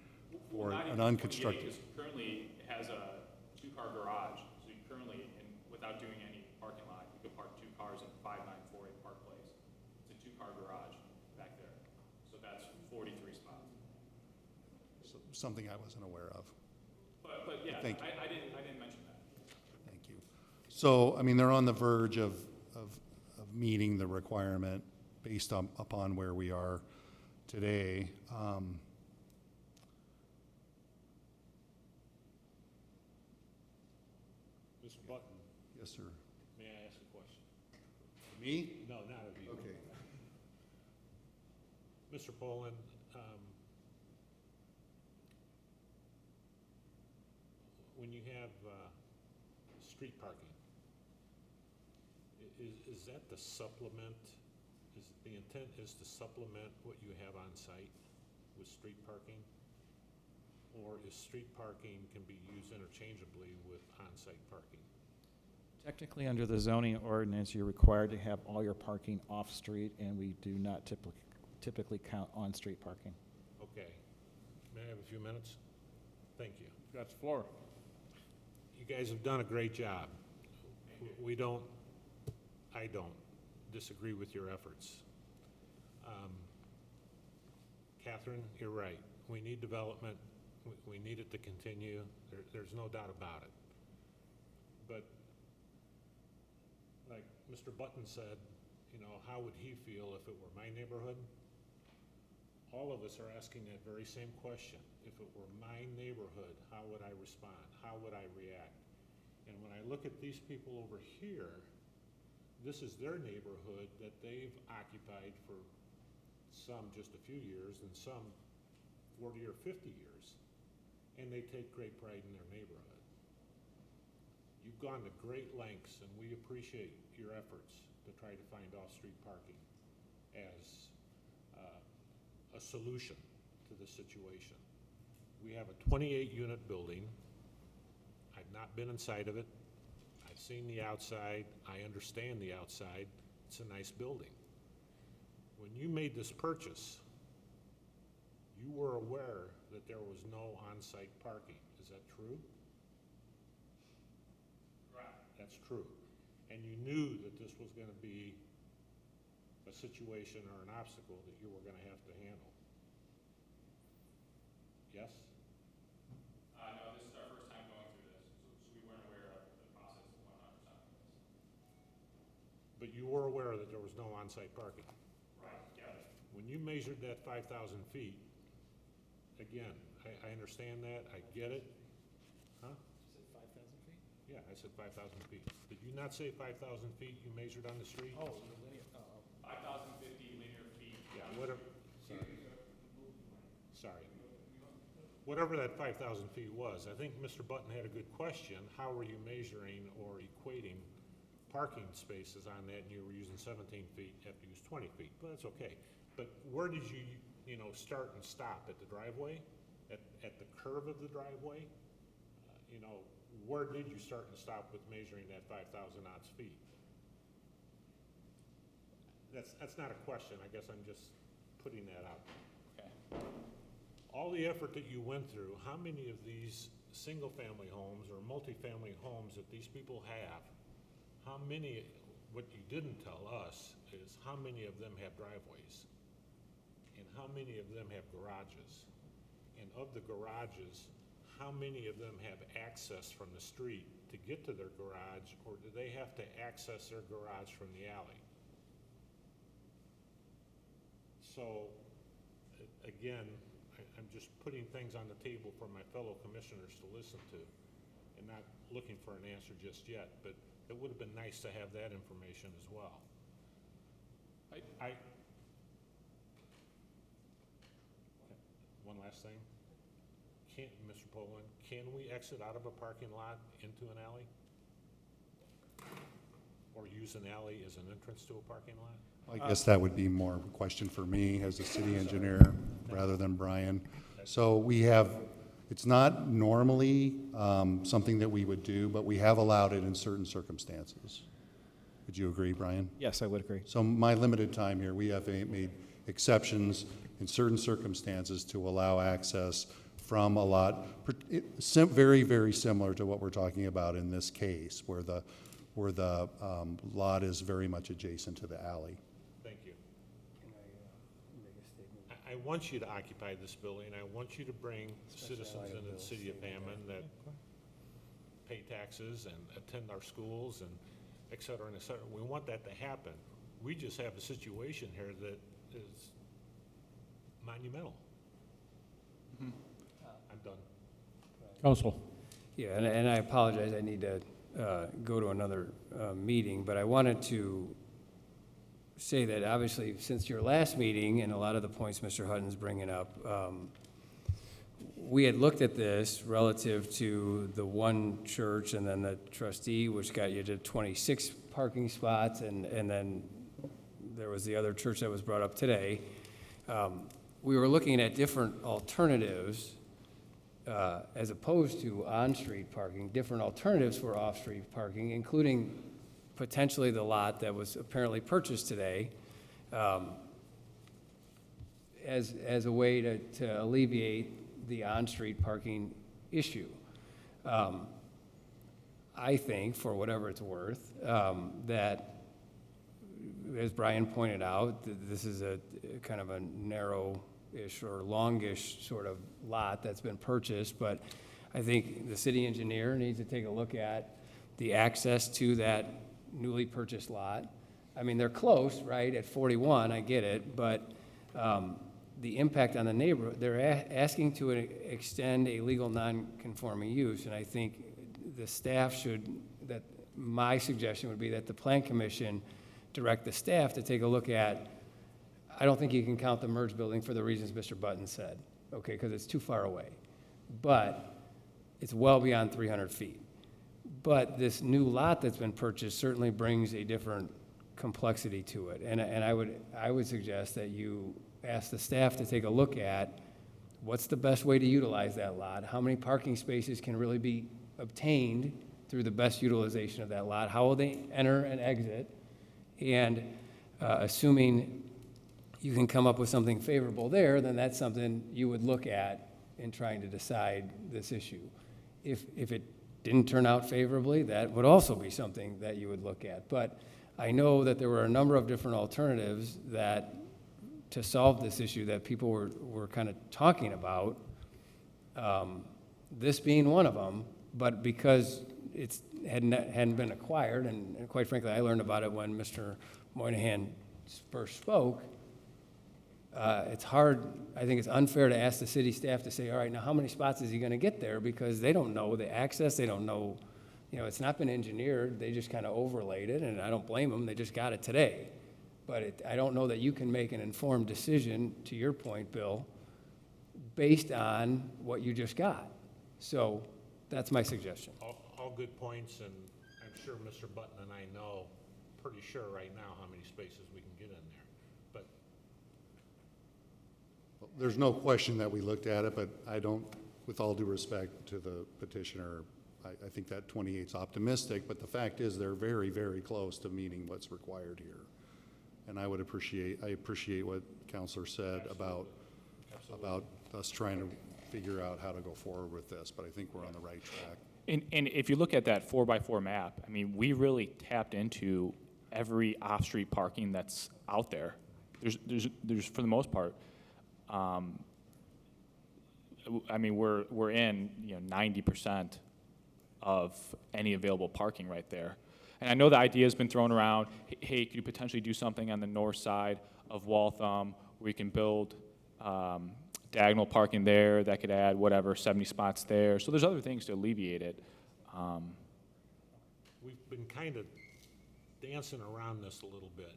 for Not an even 28, unconstructed. 'cause currently it has a two-car garage, so you currently, and without doing any parking lot, you could park 2 cars in 5948 Park Place. It's a 2-car garage back there, so that's 43 spots. Something I wasn't aware of. But yeah, Thank you. I didn't mention that. Thank you. So, I mean, they're on the verge of meeting the requirement based upon where we are today. Mr. Button, Yes, sir. may I ask a question? Me? No, not of you. Okay. Mr. Poland, when you have street parking, is that the supplement, is the intent is to supplement what you have on site with street parking? Or is street parking can be used interchangeably with on-site parking? Technically, under the zoning ordinance, you're required to have all your parking off-street, and we do not typically count on-street parking. Okay. May I have a few minutes? Thank you. Got the floor. You guys have done a great job. I don't disagree with your efforts. Catherine, you're right. We need development. We need it to continue. There's no doubt about it. But like Mr. Button said, you know, how would he feel if it were my neighborhood? All of us are asking that very same question. If it were my neighborhood, how would I respond? How would I react? And when I look at these people over here, this is their neighborhood that they've occupied for some just a few years and some 40 or 50 years. And they take great pride in their neighborhood. You've gone to great lengths, and we appreciate your efforts to try to find off-street parking as a solution to the situation. We have a 28-unit building. I've not been inside of it. I've seen the outside. I understand the outside. It's a nice building. When you made this purchase, you were aware that there was no on-site parking. Is that true? Right. That's true. And you knew that this was going to be a situation or an obstacle that you were going to have to handle. Yes? No, this is our first time going through this, so we weren't aware of the process 100% of this. But you were aware that there was no on-site parking. Right, yeah. When you measured that 5,000 feet, again, I understand that, I get it. Huh? You said 5,000 feet? Yeah, I said 5,000 feet. Did you not say 5,000 feet you measured on the street? Oh, the linear, oh. 5,050 linear feet. Yeah, whatever, sorry. Whatever that 5,000 feet was, I think Mr. Button had a good question. How were you measuring or equating parking spaces on that, and you were using 17 feet, you have to use 20 feet, but that's okay. But where did you, start and stop? At the driveway? At the curve of the driveway? Where did you start and stop with measuring that 5,000 odd feet? That's not a question, I guess I'm just putting that out. Okay. All the effort that you went through, how many of these single-family homes or multifamily homes that these people have, how many, what you didn't tell us is how many of them have driveways? And how many of them have garages? And of the garages, how many of them have access from the street to get to their garage, or do they have to access their garage from the alley? So, again, I'm just putting things on the table for my fellow commissioners to listen to, and not looking for an answer just yet, but it would have been nice to have that information as well. One last thing. Mr. Poland, can we exit out of a parking lot into an alley? Or use an alley as an entrance to a parking lot? I guess that would be more of a question for me as a city engineer rather than Brian. So we have, it's not normally something that we would do, but we have allowed it in certain circumstances. Would you agree, Brian? Yes, I would agree. So my limited time here, we have made exceptions in certain circumstances to allow access from a lot, very, very similar to what we're talking about in this case, where the lot is very much adjacent to the alley. Thank you. I want you to occupy this building. I want you to bring citizens into the city of Hammond that pay taxes and attend our schools and et cetera and et cetera. We want that to happen. We just have a situation here that is monumental. I'm done. Council. Yeah, and I apologize, I need to go to another meeting, but I wanted to say that obviously, since your last meeting and a lot of the points Mr. Hutton's bringing up, we had looked at this relative to the one church and then the trustee, which got you to 26 parking spots, and then there was the other church that was brought up today. We were looking at different alternatives as opposed to on-street parking, different alternatives for off-street parking, including potentially the lot that was apparently purchased today, as a way to alleviate the on-street parking issue. I think, for whatever it's worth, that, as Brian pointed out, this is a kind of a narrow-ish or longish sort of lot that's been purchased, but I think the city engineer needs to take a look at the access to that newly purchased lot. I mean, they're close, right, at 41, I get it, but the impact on the neighborhood, they're asking to extend a legal non-conforming use, and I think the staff should, my suggestion would be that the Plan Commission direct the staff to take a look at, I don't think you can count the merged building for the reasons Mr. Button said, okay, because it's too far away. But it's well beyond 300 feet. But this new lot that's been purchased certainly brings a different complexity to it. And I would suggest that you ask the staff to take a look at what's the best way to utilize that lot, how many parking spaces can really be obtained through the best utilization of that lot, how will they enter and exit, and assuming you can come up with something favorable there, then that's something you would look at in trying to decide this issue. If it didn't turn out favorably, that would also be something that you would look at. But I know that there were a number of different alternatives that, to solve this issue, that people were kind of talking about, this being one of them, but because it hadn't been acquired, and quite frankly, I learned about it when Mr. Moynihan first spoke, it's hard, I think it's unfair to ask the city staff to say, all right, now how many spots is he gonna get there? Because they don't know the access, they don't know, it's not been engineered, they just kind of overlaid it, and I don't blame them, they just got it today. But I don't know that you can make an informed decision, to your point, Bill, based on what you just got. So that's my suggestion. All good points, and I'm sure Mr. Button and I know pretty sure right now how many spaces we can get in there. But There's no question that we looked at it, but I don't, with all due respect to the petitioner, I think that 28 is optimistic, but the fact is they're very, very close to meeting what's required here. And I appreciate what Counselor said about us trying to figure out how to go forward with this, but I think we're on the right track. And if you look at that 4x4 map, I mean, we really tapped into every off-street parking that's out there. There's for the most part, I mean, we're in 90% of any available parking right there. And I know the idea has been thrown around, hey, could you potentially do something on the north side of Waltham where we can build diagonal parking there that could add whatever, 70 spots there. So there's other things to alleviate it. we've been kind of dancing around this a little bit.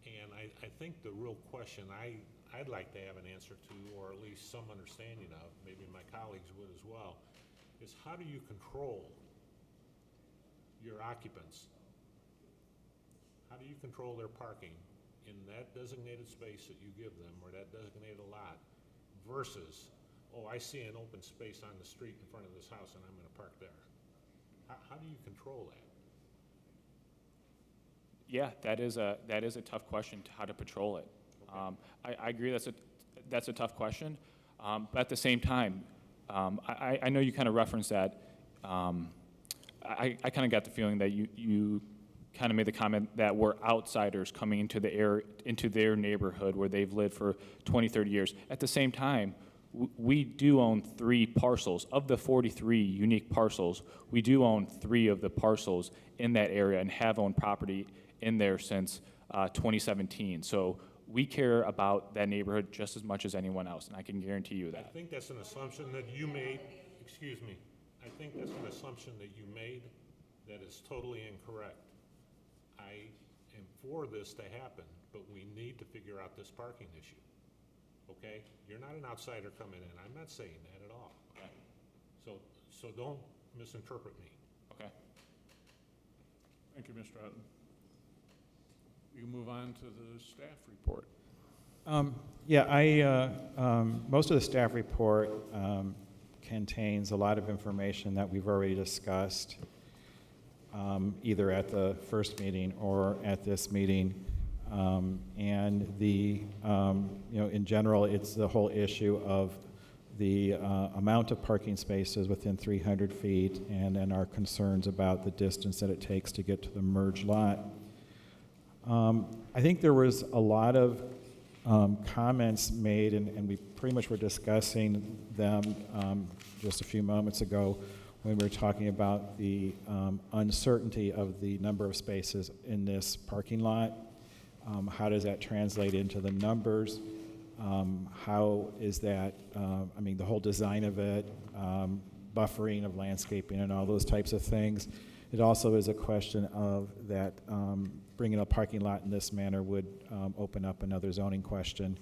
And I think the real question I'd like to have an answer to, or at least some understanding of, maybe my colleagues would as well, is how do you control your occupants? How do you control their parking in that designated space that you give them, or that designated lot, versus, oh, I see an open space on the street in front of this house and I'm gonna park there? How do you control that? Yeah, that is a tough question, to how to patrol it. I agree that's a tough question, but at the same time, I know you kind of referenced that. I kind of got the feeling that you kind of made the comment that we're outsiders coming into their neighborhood where they've lived for 20, 30 years. At the same time, we do own 3 parcels. Of the 43 unique parcels, we do own 3 of the parcels in that area and have owned property in there since 2017. So we care about that neighborhood just as much as anyone else, and I can guarantee you I that. think that's an assumption that you made, excuse me, I think that's an assumption that you made that is totally incorrect. I am for this to happen, but we need to figure out this parking issue, okay? You're not an outsider coming in, I'm not saying that at all. Okay. So don't misinterpret me. Okay. Thank you, Mr. Hutton. You move on to the staff report. Most of the staff report contains a lot of information that we've already discussed, either at the first meeting or at this meeting. In general, it's the whole issue of the amount of parking spaces within 300 feet, and then our concerns about the distance that it takes to get to the merged lot. I think there was a lot of comments made, and we pretty much were discussing them just a few moments ago when we were talking about the uncertainty of the number of spaces in this parking lot. How does that translate into the numbers? How is that, the whole design of it, buffering of landscaping and all those types of things. It also is a question of that bringing a parking lot in this manner would open up another zoning question.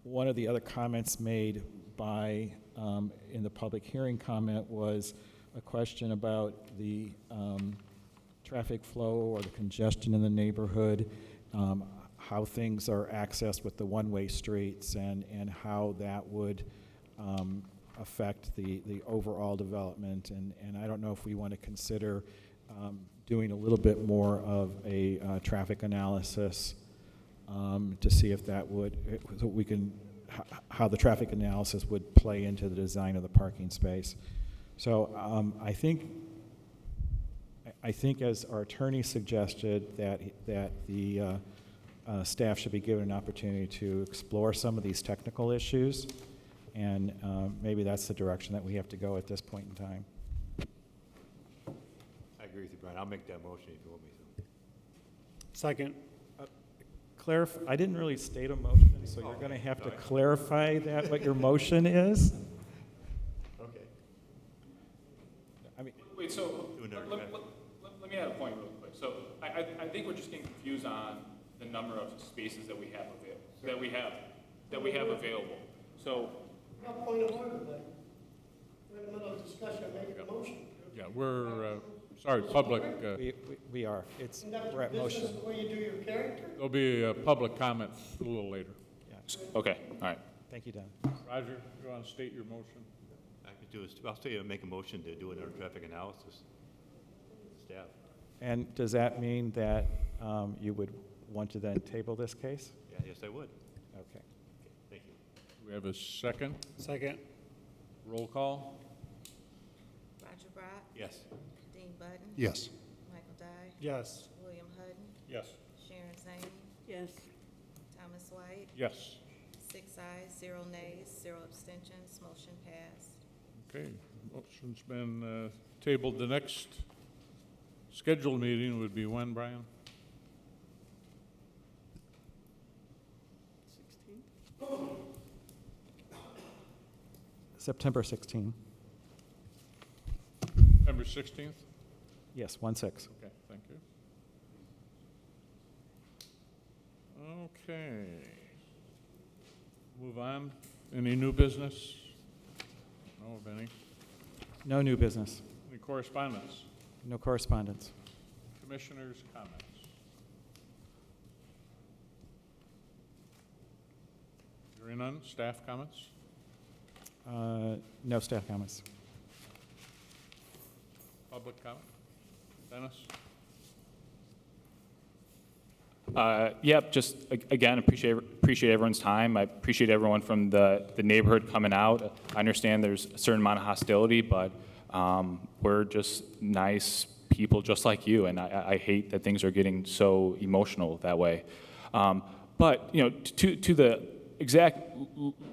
One of the other comments made by, in the public hearing comment, was a question about the traffic flow or the congestion in the neighborhood, how things are accessed with the one-way streets, and how that would affect the overall development. And I don't know if we want to consider doing a little bit more of a traffic analysis to see if that would, so we can, how the traffic analysis would play into the design of the parking space. So I think as our attorney suggested, that the staff should be given an opportunity to explore some of these technical issues, and maybe that's the direction that we have to go at this point in time. I agree with you, Brian. I'll make that motion if you want me to. Second. I didn't really state a motion, so you're going to have to clarify that, what your motion is. Okay. I mean, Wait, so let me add a point real quick. So I think we're just getting confused on the number of spaces that we have available. So. Point of order, but we're in the middle of discussion, making a motion. Yeah, we're, sorry, public, we are. We're at motion. This is where you do your character? there'll be a public comment a little later. Yeah. Okay, all right. Thank you, Don. Roger, you want to state your motion? I could do is, I'll say make a motion to do another traffic analysis. Staff. And does that mean that you would want to then table this case? Yeah, yes, I would. Okay. Thank you. We have a second. Second. Roll call. Roger Brock, Yes. Dean Button, Yes. Michael Dye, Yes. William Hutton, Yes. Sharon Zane, Yes. Thomas White, Yes. 6 ayes, 0 nays, 0 abstentions, motion passed. Okay, motion's been tabled. The next scheduled meeting would be when, Brian? September 16. September 16th? Yes, 1-6. Okay, thank you. Okay. Move on. Any new business? No, of any. No new business. Any correspondence? No correspondence. Commissioners' comments. Hearing none. Staff comments. No staff comments. Public comment. Dennis. Yep, just again, appreciate everyone's time. I appreciate everyone from the neighborhood coming out. I understand there's a certain amount of hostility, but we're just nice people just like you, and I hate that things are getting so emotional that way. But, you know, to the exact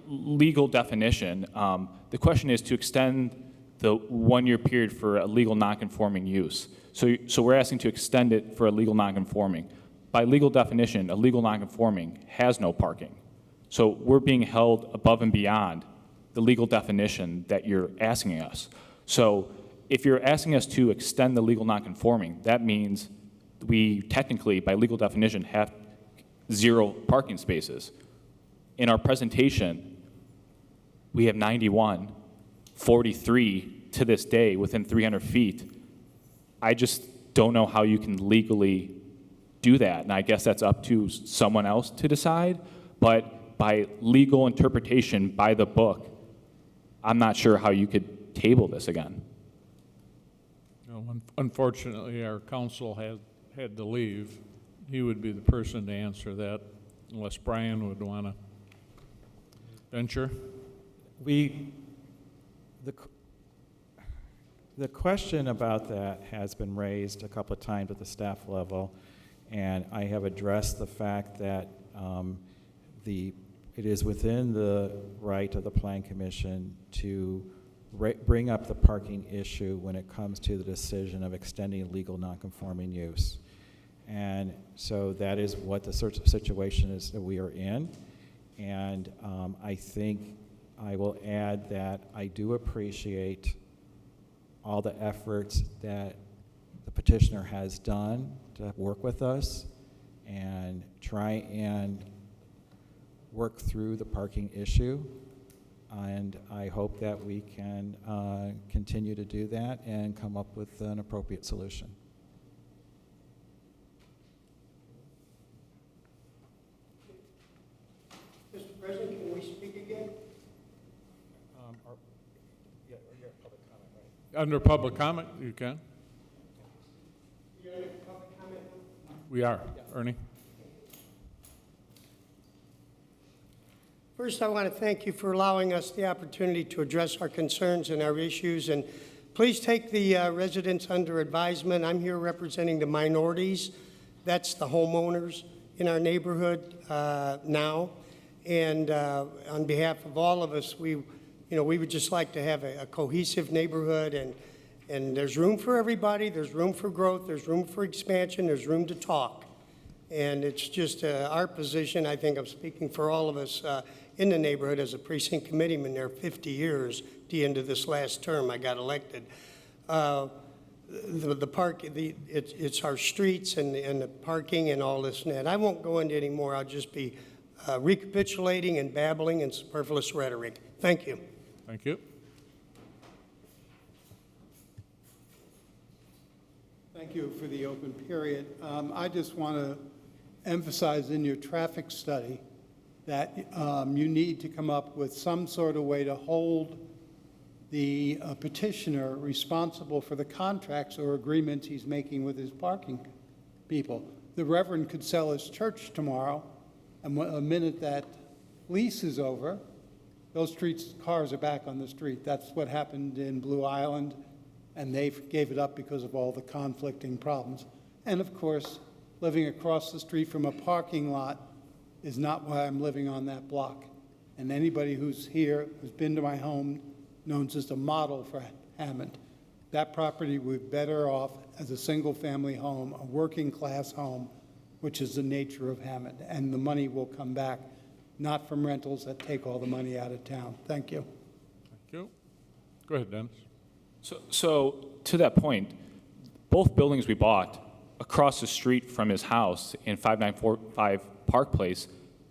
legal definition, the question is to extend the 1-year period for a legal nonconforming use. So we're asking to extend it for a legal nonconforming. By legal definition, a legal nonconforming has no parking. So we're being held above and beyond the legal definition that you're asking us. So if you're asking us to extend the legal nonconforming, that means we technically, by legal definition, have 0 parking spaces. In our presentation, we have 91, 43 to this day within 300 feet. I just don't know how you can legally do that, and I guess that's up to someone else to decide, but by legal interpretation, by the book, I'm not sure how you could table this again. No, unfortunately, our counsel had to leave. He would be the person to answer that, unless Brian would want to venture. The question about that has been raised a couple of times at the staff level, and I have addressed the fact that it is within the right of the Plan Commission to bring up the parking issue when it comes to the decision of extending legal nonconforming use. And so that is what the sort of situation is that we are in. And I think I will add that I do appreciate all the efforts that the petitioner has done to work with us and try and work through the parking issue. And I hope that we can continue to do that and come up with an appropriate solution. Mr. President, can we speak again? Under public comment, you can. You're in public comment now? We are. Ernie. First, I want to thank you for allowing us the opportunity to address our concerns and our issues, and please take the residents under advisement. I'm here representing the minorities. That's the homeowners in our neighborhood now, and on behalf of all of us, we would just like to have a cohesive neighborhood, and there's room for everybody, there's room for growth, there's room for expansion, there's room to talk. And it's just our position, I think I'm speaking for all of us in the neighborhood as a precinct committeeman there 50 years, at the end of this last term I got elected. It's our streets and the parking and all this and that. I won't go into any more, I'll just be recapitulating and babbling in superfluous rhetoric. Thank you. Thank you. Thank you for the open period. I just want to emphasize in your traffic study that you need to come up with some sort of way to hold the petitioner responsible for the contracts or agreements he's making with his parking people. The Reverend could sell his church tomorrow, and the minute that lease is over, those cars are back on the street. That's what happened in Blue Island, and they gave it up because of all the conflicting problems. And of course, living across the street from a parking lot is not why I'm living on that block. And anybody who's here, who's been to my home, knows it's a model for Hammond. That property would be better off as a single-family home, a working-class home, which is the nature of Hammond. And the money will come back, not from rentals that take all the money out of town. Thank you. Thank you. Go ahead, Dennis. So to that point, both buildings we bought across the street from his house in 5945 Park Place,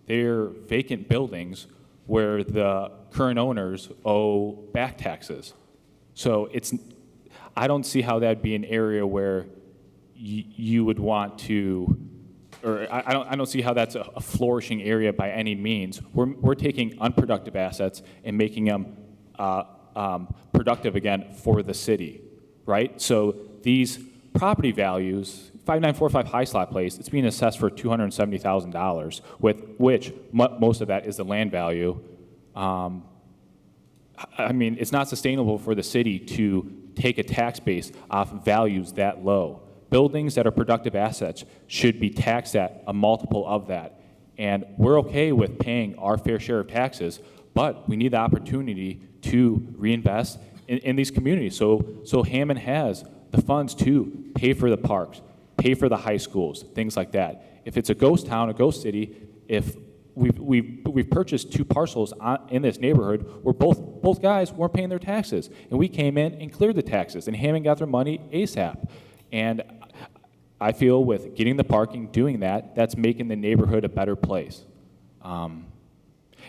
they're vacant buildings where the current owners owe back taxes. So I don't see how that'd be an area where you would want to, or I don't see how that's a flourishing area by any means. We're taking unproductive assets and making them productive again for the city, right? So these property values, 5945 High Slot Place, it's being assessed for $270,000, with which most of that is the land value. I mean, it's not sustainable for the city to take a tax base off values that low. Buildings that are productive assets should be taxed at a multiple of that. And we're okay with paying our fair share of taxes, but we need the opportunity to reinvest in these communities. So Hammond has the funds to pay for the parks, pay for the high schools, things like that. If it's a ghost town, a ghost city, if we've purchased 2 parcels in this neighborhood where both guys weren't paying their taxes, and we came in and cleared the taxes, and Hammond got their money ASAP. And I feel with getting the parking, doing that, that's making the neighborhood a better place. And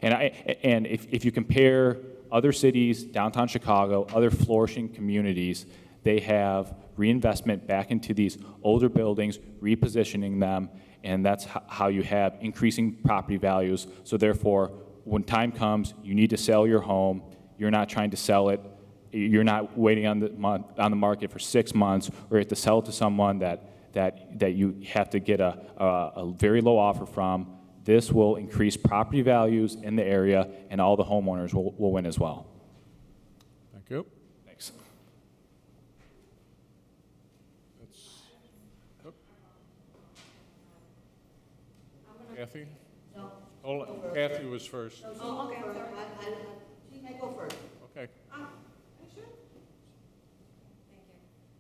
if you compare other cities, downtown Chicago, other flourishing communities, they have reinvestment back into these older buildings, repositioning them, and that's how you have increasing property values. So therefore, when time comes, you need to sell your home, you're not trying to sell it, you're not waiting on the market for 6 months, or you have to sell it to someone that you have to get a very low offer from. This will increase property values in the area, and all the homeowners will win as well. Thank you. Thanks. Kathy? No. Hold on. Kathy was first. Oh, okay, I'm sorry. She may go first. Okay.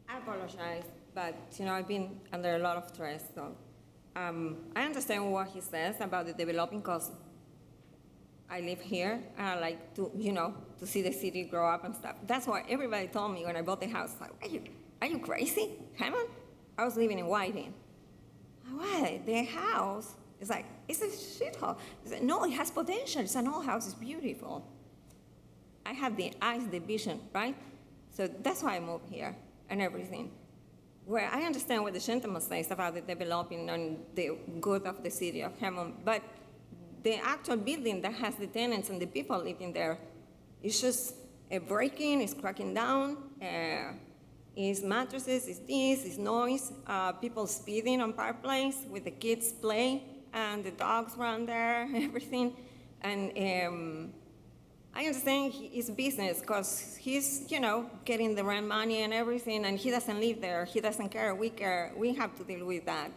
I apologize, but I've been under a lot of stress. So I understand what he says about the developing, because I live here and I like to, to see the city grow up and stuff. That's why everybody told me when I bought the house, like, are you crazy, Hammond? I was living in Whiting. Why? The house is like, it's a shithole. No, it has potential. It's an old house. It's beautiful. I have the eyes, the vision, right? So that's why I moved here and everything. Where I understand what the gentleman says about the developing and the good of the city of Hammond, but the actual building that has the tenants and the people living there, it's just a breaking, it's cracking down, it's mattresses, it's this, it's noise, people speeding on Park Place with the kids play, and the dogs run there, everything. And I understand it's business, because he's, getting the rent money and everything, and he doesn't live there. He doesn't care. We care. We have to deal with that.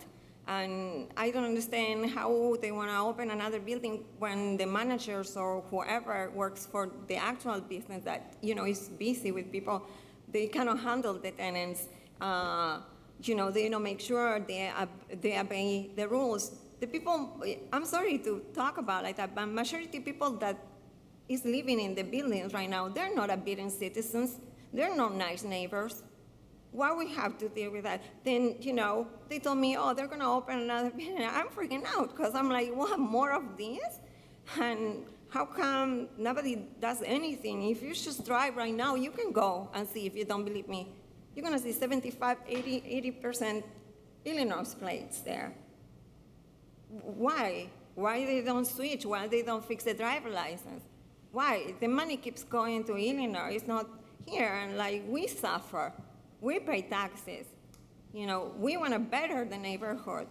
And I don't understand how they want to open another building when the managers or whoever works for the actual business that, is busy with people, they cannot handle the tenants. They don't make sure they obey the rules. The people, I'm sorry to talk about like that, but majority of people that is living in the buildings right now, they're not obedient citizens. They're not nice neighbors. Why we have to deal with that? Then, they told me, oh, they're gonna open another building. I'm freaking out, because I'm like, what, more of this? And how come nobody does anything? If you just drive right now, you can go and see, if you don't believe me. You're gonna see 75, 80% Illinois plates there. Why? Why they don't switch? Why they don't fix the driver license? Why? The money keeps going to Illinois. It's not here, and like, we suffer. We pay taxes. We want to better the neighborhood.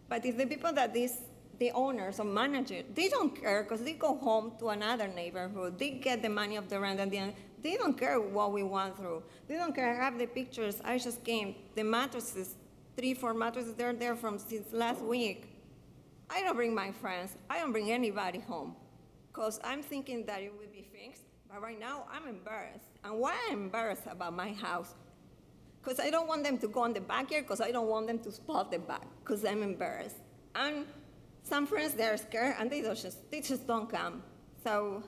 But if the people that the owners or managers, they don't care, because they go home to another neighborhood. They get the money of the rent at the end. They don't care what we went through. They don't care. I have the pictures. I just came. The mattresses, 3, 4 mattresses, they're there since last week. I don't bring my friends. I don't bring anybody home, because I'm thinking that it will be fixed. But right now, I'm embarrassed. And why I'm embarrassed about my house? Because I don't want them to go in the backyard, because I don't want them to spot the back, because I'm embarrassed. And some friends, they're scared, and they just don't come. So,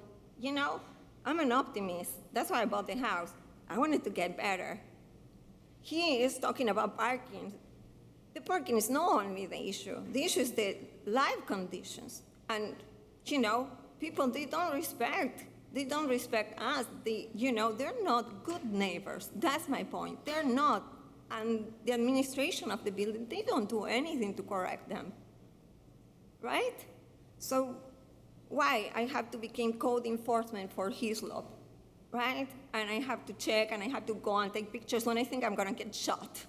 I'm an optimist. That's why I bought the house. I wanted to get better. He is talking about parking. The parking is not only the issue. The issue is the life conditions. And, people, they don't respect They don't respect us. They're not good neighbors. That's my point. They're not. And the administration of the building, they don't do anything to correct them, right? So why I have to become code enforcement for Hislop, right? And I have to check and I have to go and take pictures when I think I'm gonna get shot.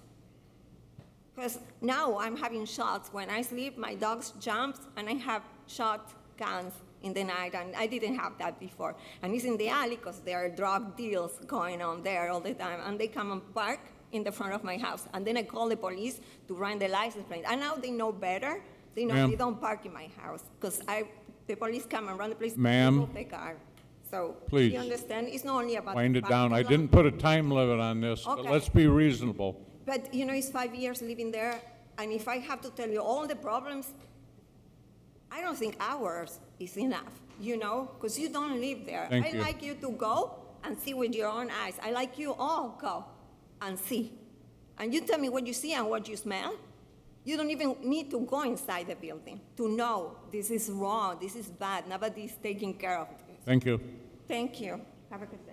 Because now I'm having shots. When I sleep, my dogs jump and I have shotguns in the night, and I didn't have that before. And it's in the alley because there are drug deals going on there all the time, and they come and park in the front of my house. And then I call the police to run the license plate. And now they know better. They know Ma'am. they don't park in my house because the police come and run the place. Ma'am. The car. So Please. you understand? It's not only about Wind it down. I parking lot. didn't put a time limit on this, but Okay. let's be reasonable. But it's 5 years living there, and if I have to tell you all the problems, I don't think hours is enough, because you don't live there. Thank I you. like you to go and see with your own eyes. I like you all go and see. And you tell me what you see and what you smell. You don't even need to go inside the building to know this is wrong, this is bad, nobody's taking care of this. Thank you. Thank you. Have a good day.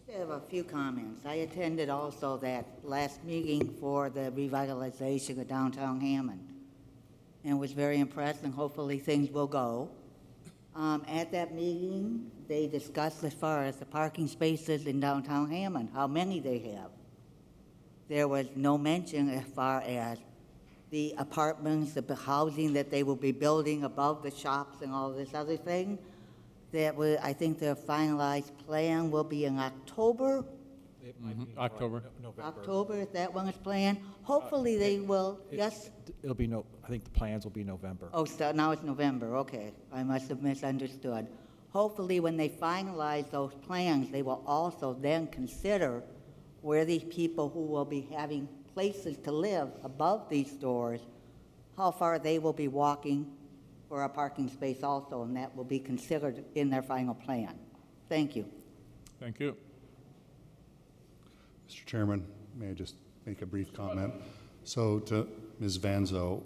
I have a few comments. I attended also that last meeting for the revitalization of downtown Hammond and was very impressed, and hopefully things will go. At that meeting, they discussed as far as the parking spaces in downtown Hammond, how many they have. There was no mention as far as the apartments, the housing that they will be building above the shops and all this other thing. I think their finalized plan will be in October. October. October, if that one is planned. Hopefully they will, yes? It'll be I think the plans will be November. Oh, so now it's November, okay. I must have misunderstood. Hopefully, when they finalize those plans, they will also then consider where these people who will be having places to live above these stores, how far they will be walking for a parking space also, and that will be considered in their final plan. Thank you. Thank you. Mr. Chairman, may I just make a brief comment? So to Ms. Vanzo,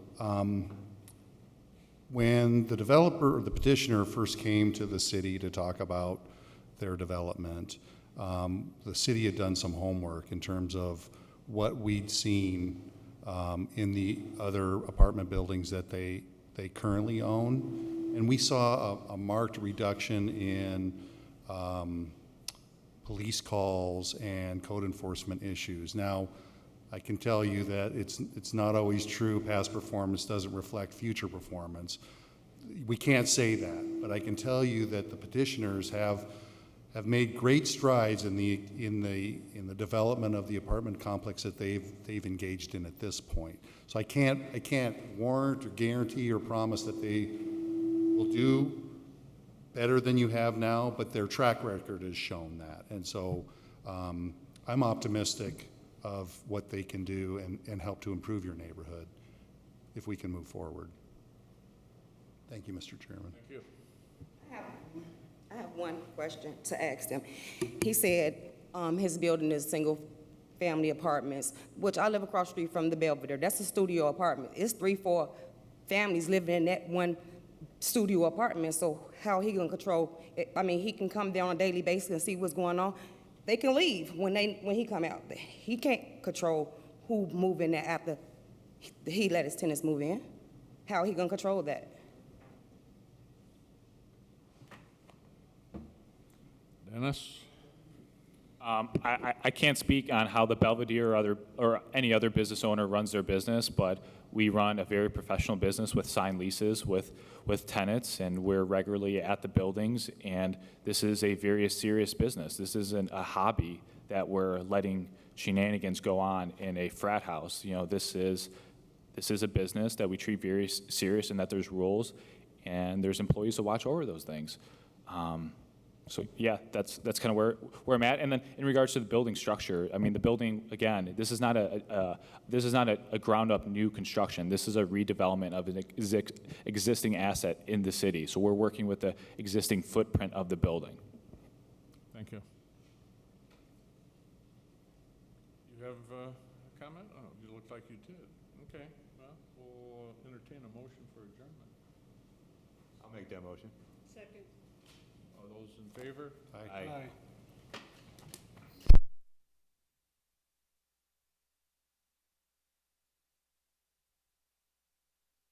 when the developer or the petitioner first came to the city to talk about their development, the city had done some homework in terms of what we'd seen in the other apartment buildings that they currently own. And we saw a marked reduction in police calls and code enforcement issues. Now, I can tell you that it's not always true. Past performance doesn't reflect future performance. We can't say that, but I can tell you that the petitioners have made great strides in the development of the apartment complex that they've engaged in at this point. So I can't warrant or guarantee or promise that they will do better than you have now, but their track record has shown that. And so I'm optimistic of what they can do and help to improve your neighborhood if we can move forward. Thank you, Mr. Chairman. Thank you. I have one question to ask him. He said his building is single-family apartments, which I live across the street from the Belvedere. That's a studio apartment. It's 3-4 families living in that one studio apartment, so how he gonna control it? I mean, he can come there on a daily basis and see what's going on. They can leave when he come out. He can't control who move in there after he let his tenants move in. How he gonna control that? Dennis? I can't speak on how the Belvedere or any other business owner runs their business, but we run a very professional business with signed leases with tenants, and we're regularly at the buildings, and this is a very serious business. This isn't a hobby that we're letting shenanigans go on in a frat house. This is a business that we treat very serious, and that there's rules, and there's employees to watch over those things. So yeah, that's kind of where I'm at. And then in regards to the building structure, I mean, the building, again, this is not a ground up new construction. This is a redevelopment of an existing asset in the city. So we're working with the existing footprint of the building. Thank you. You have a comment? Oh, you look like you did. Okay, well, we'll entertain entertain a motion for adjournment. I'll make that motion. Second. All those in favor? Aye.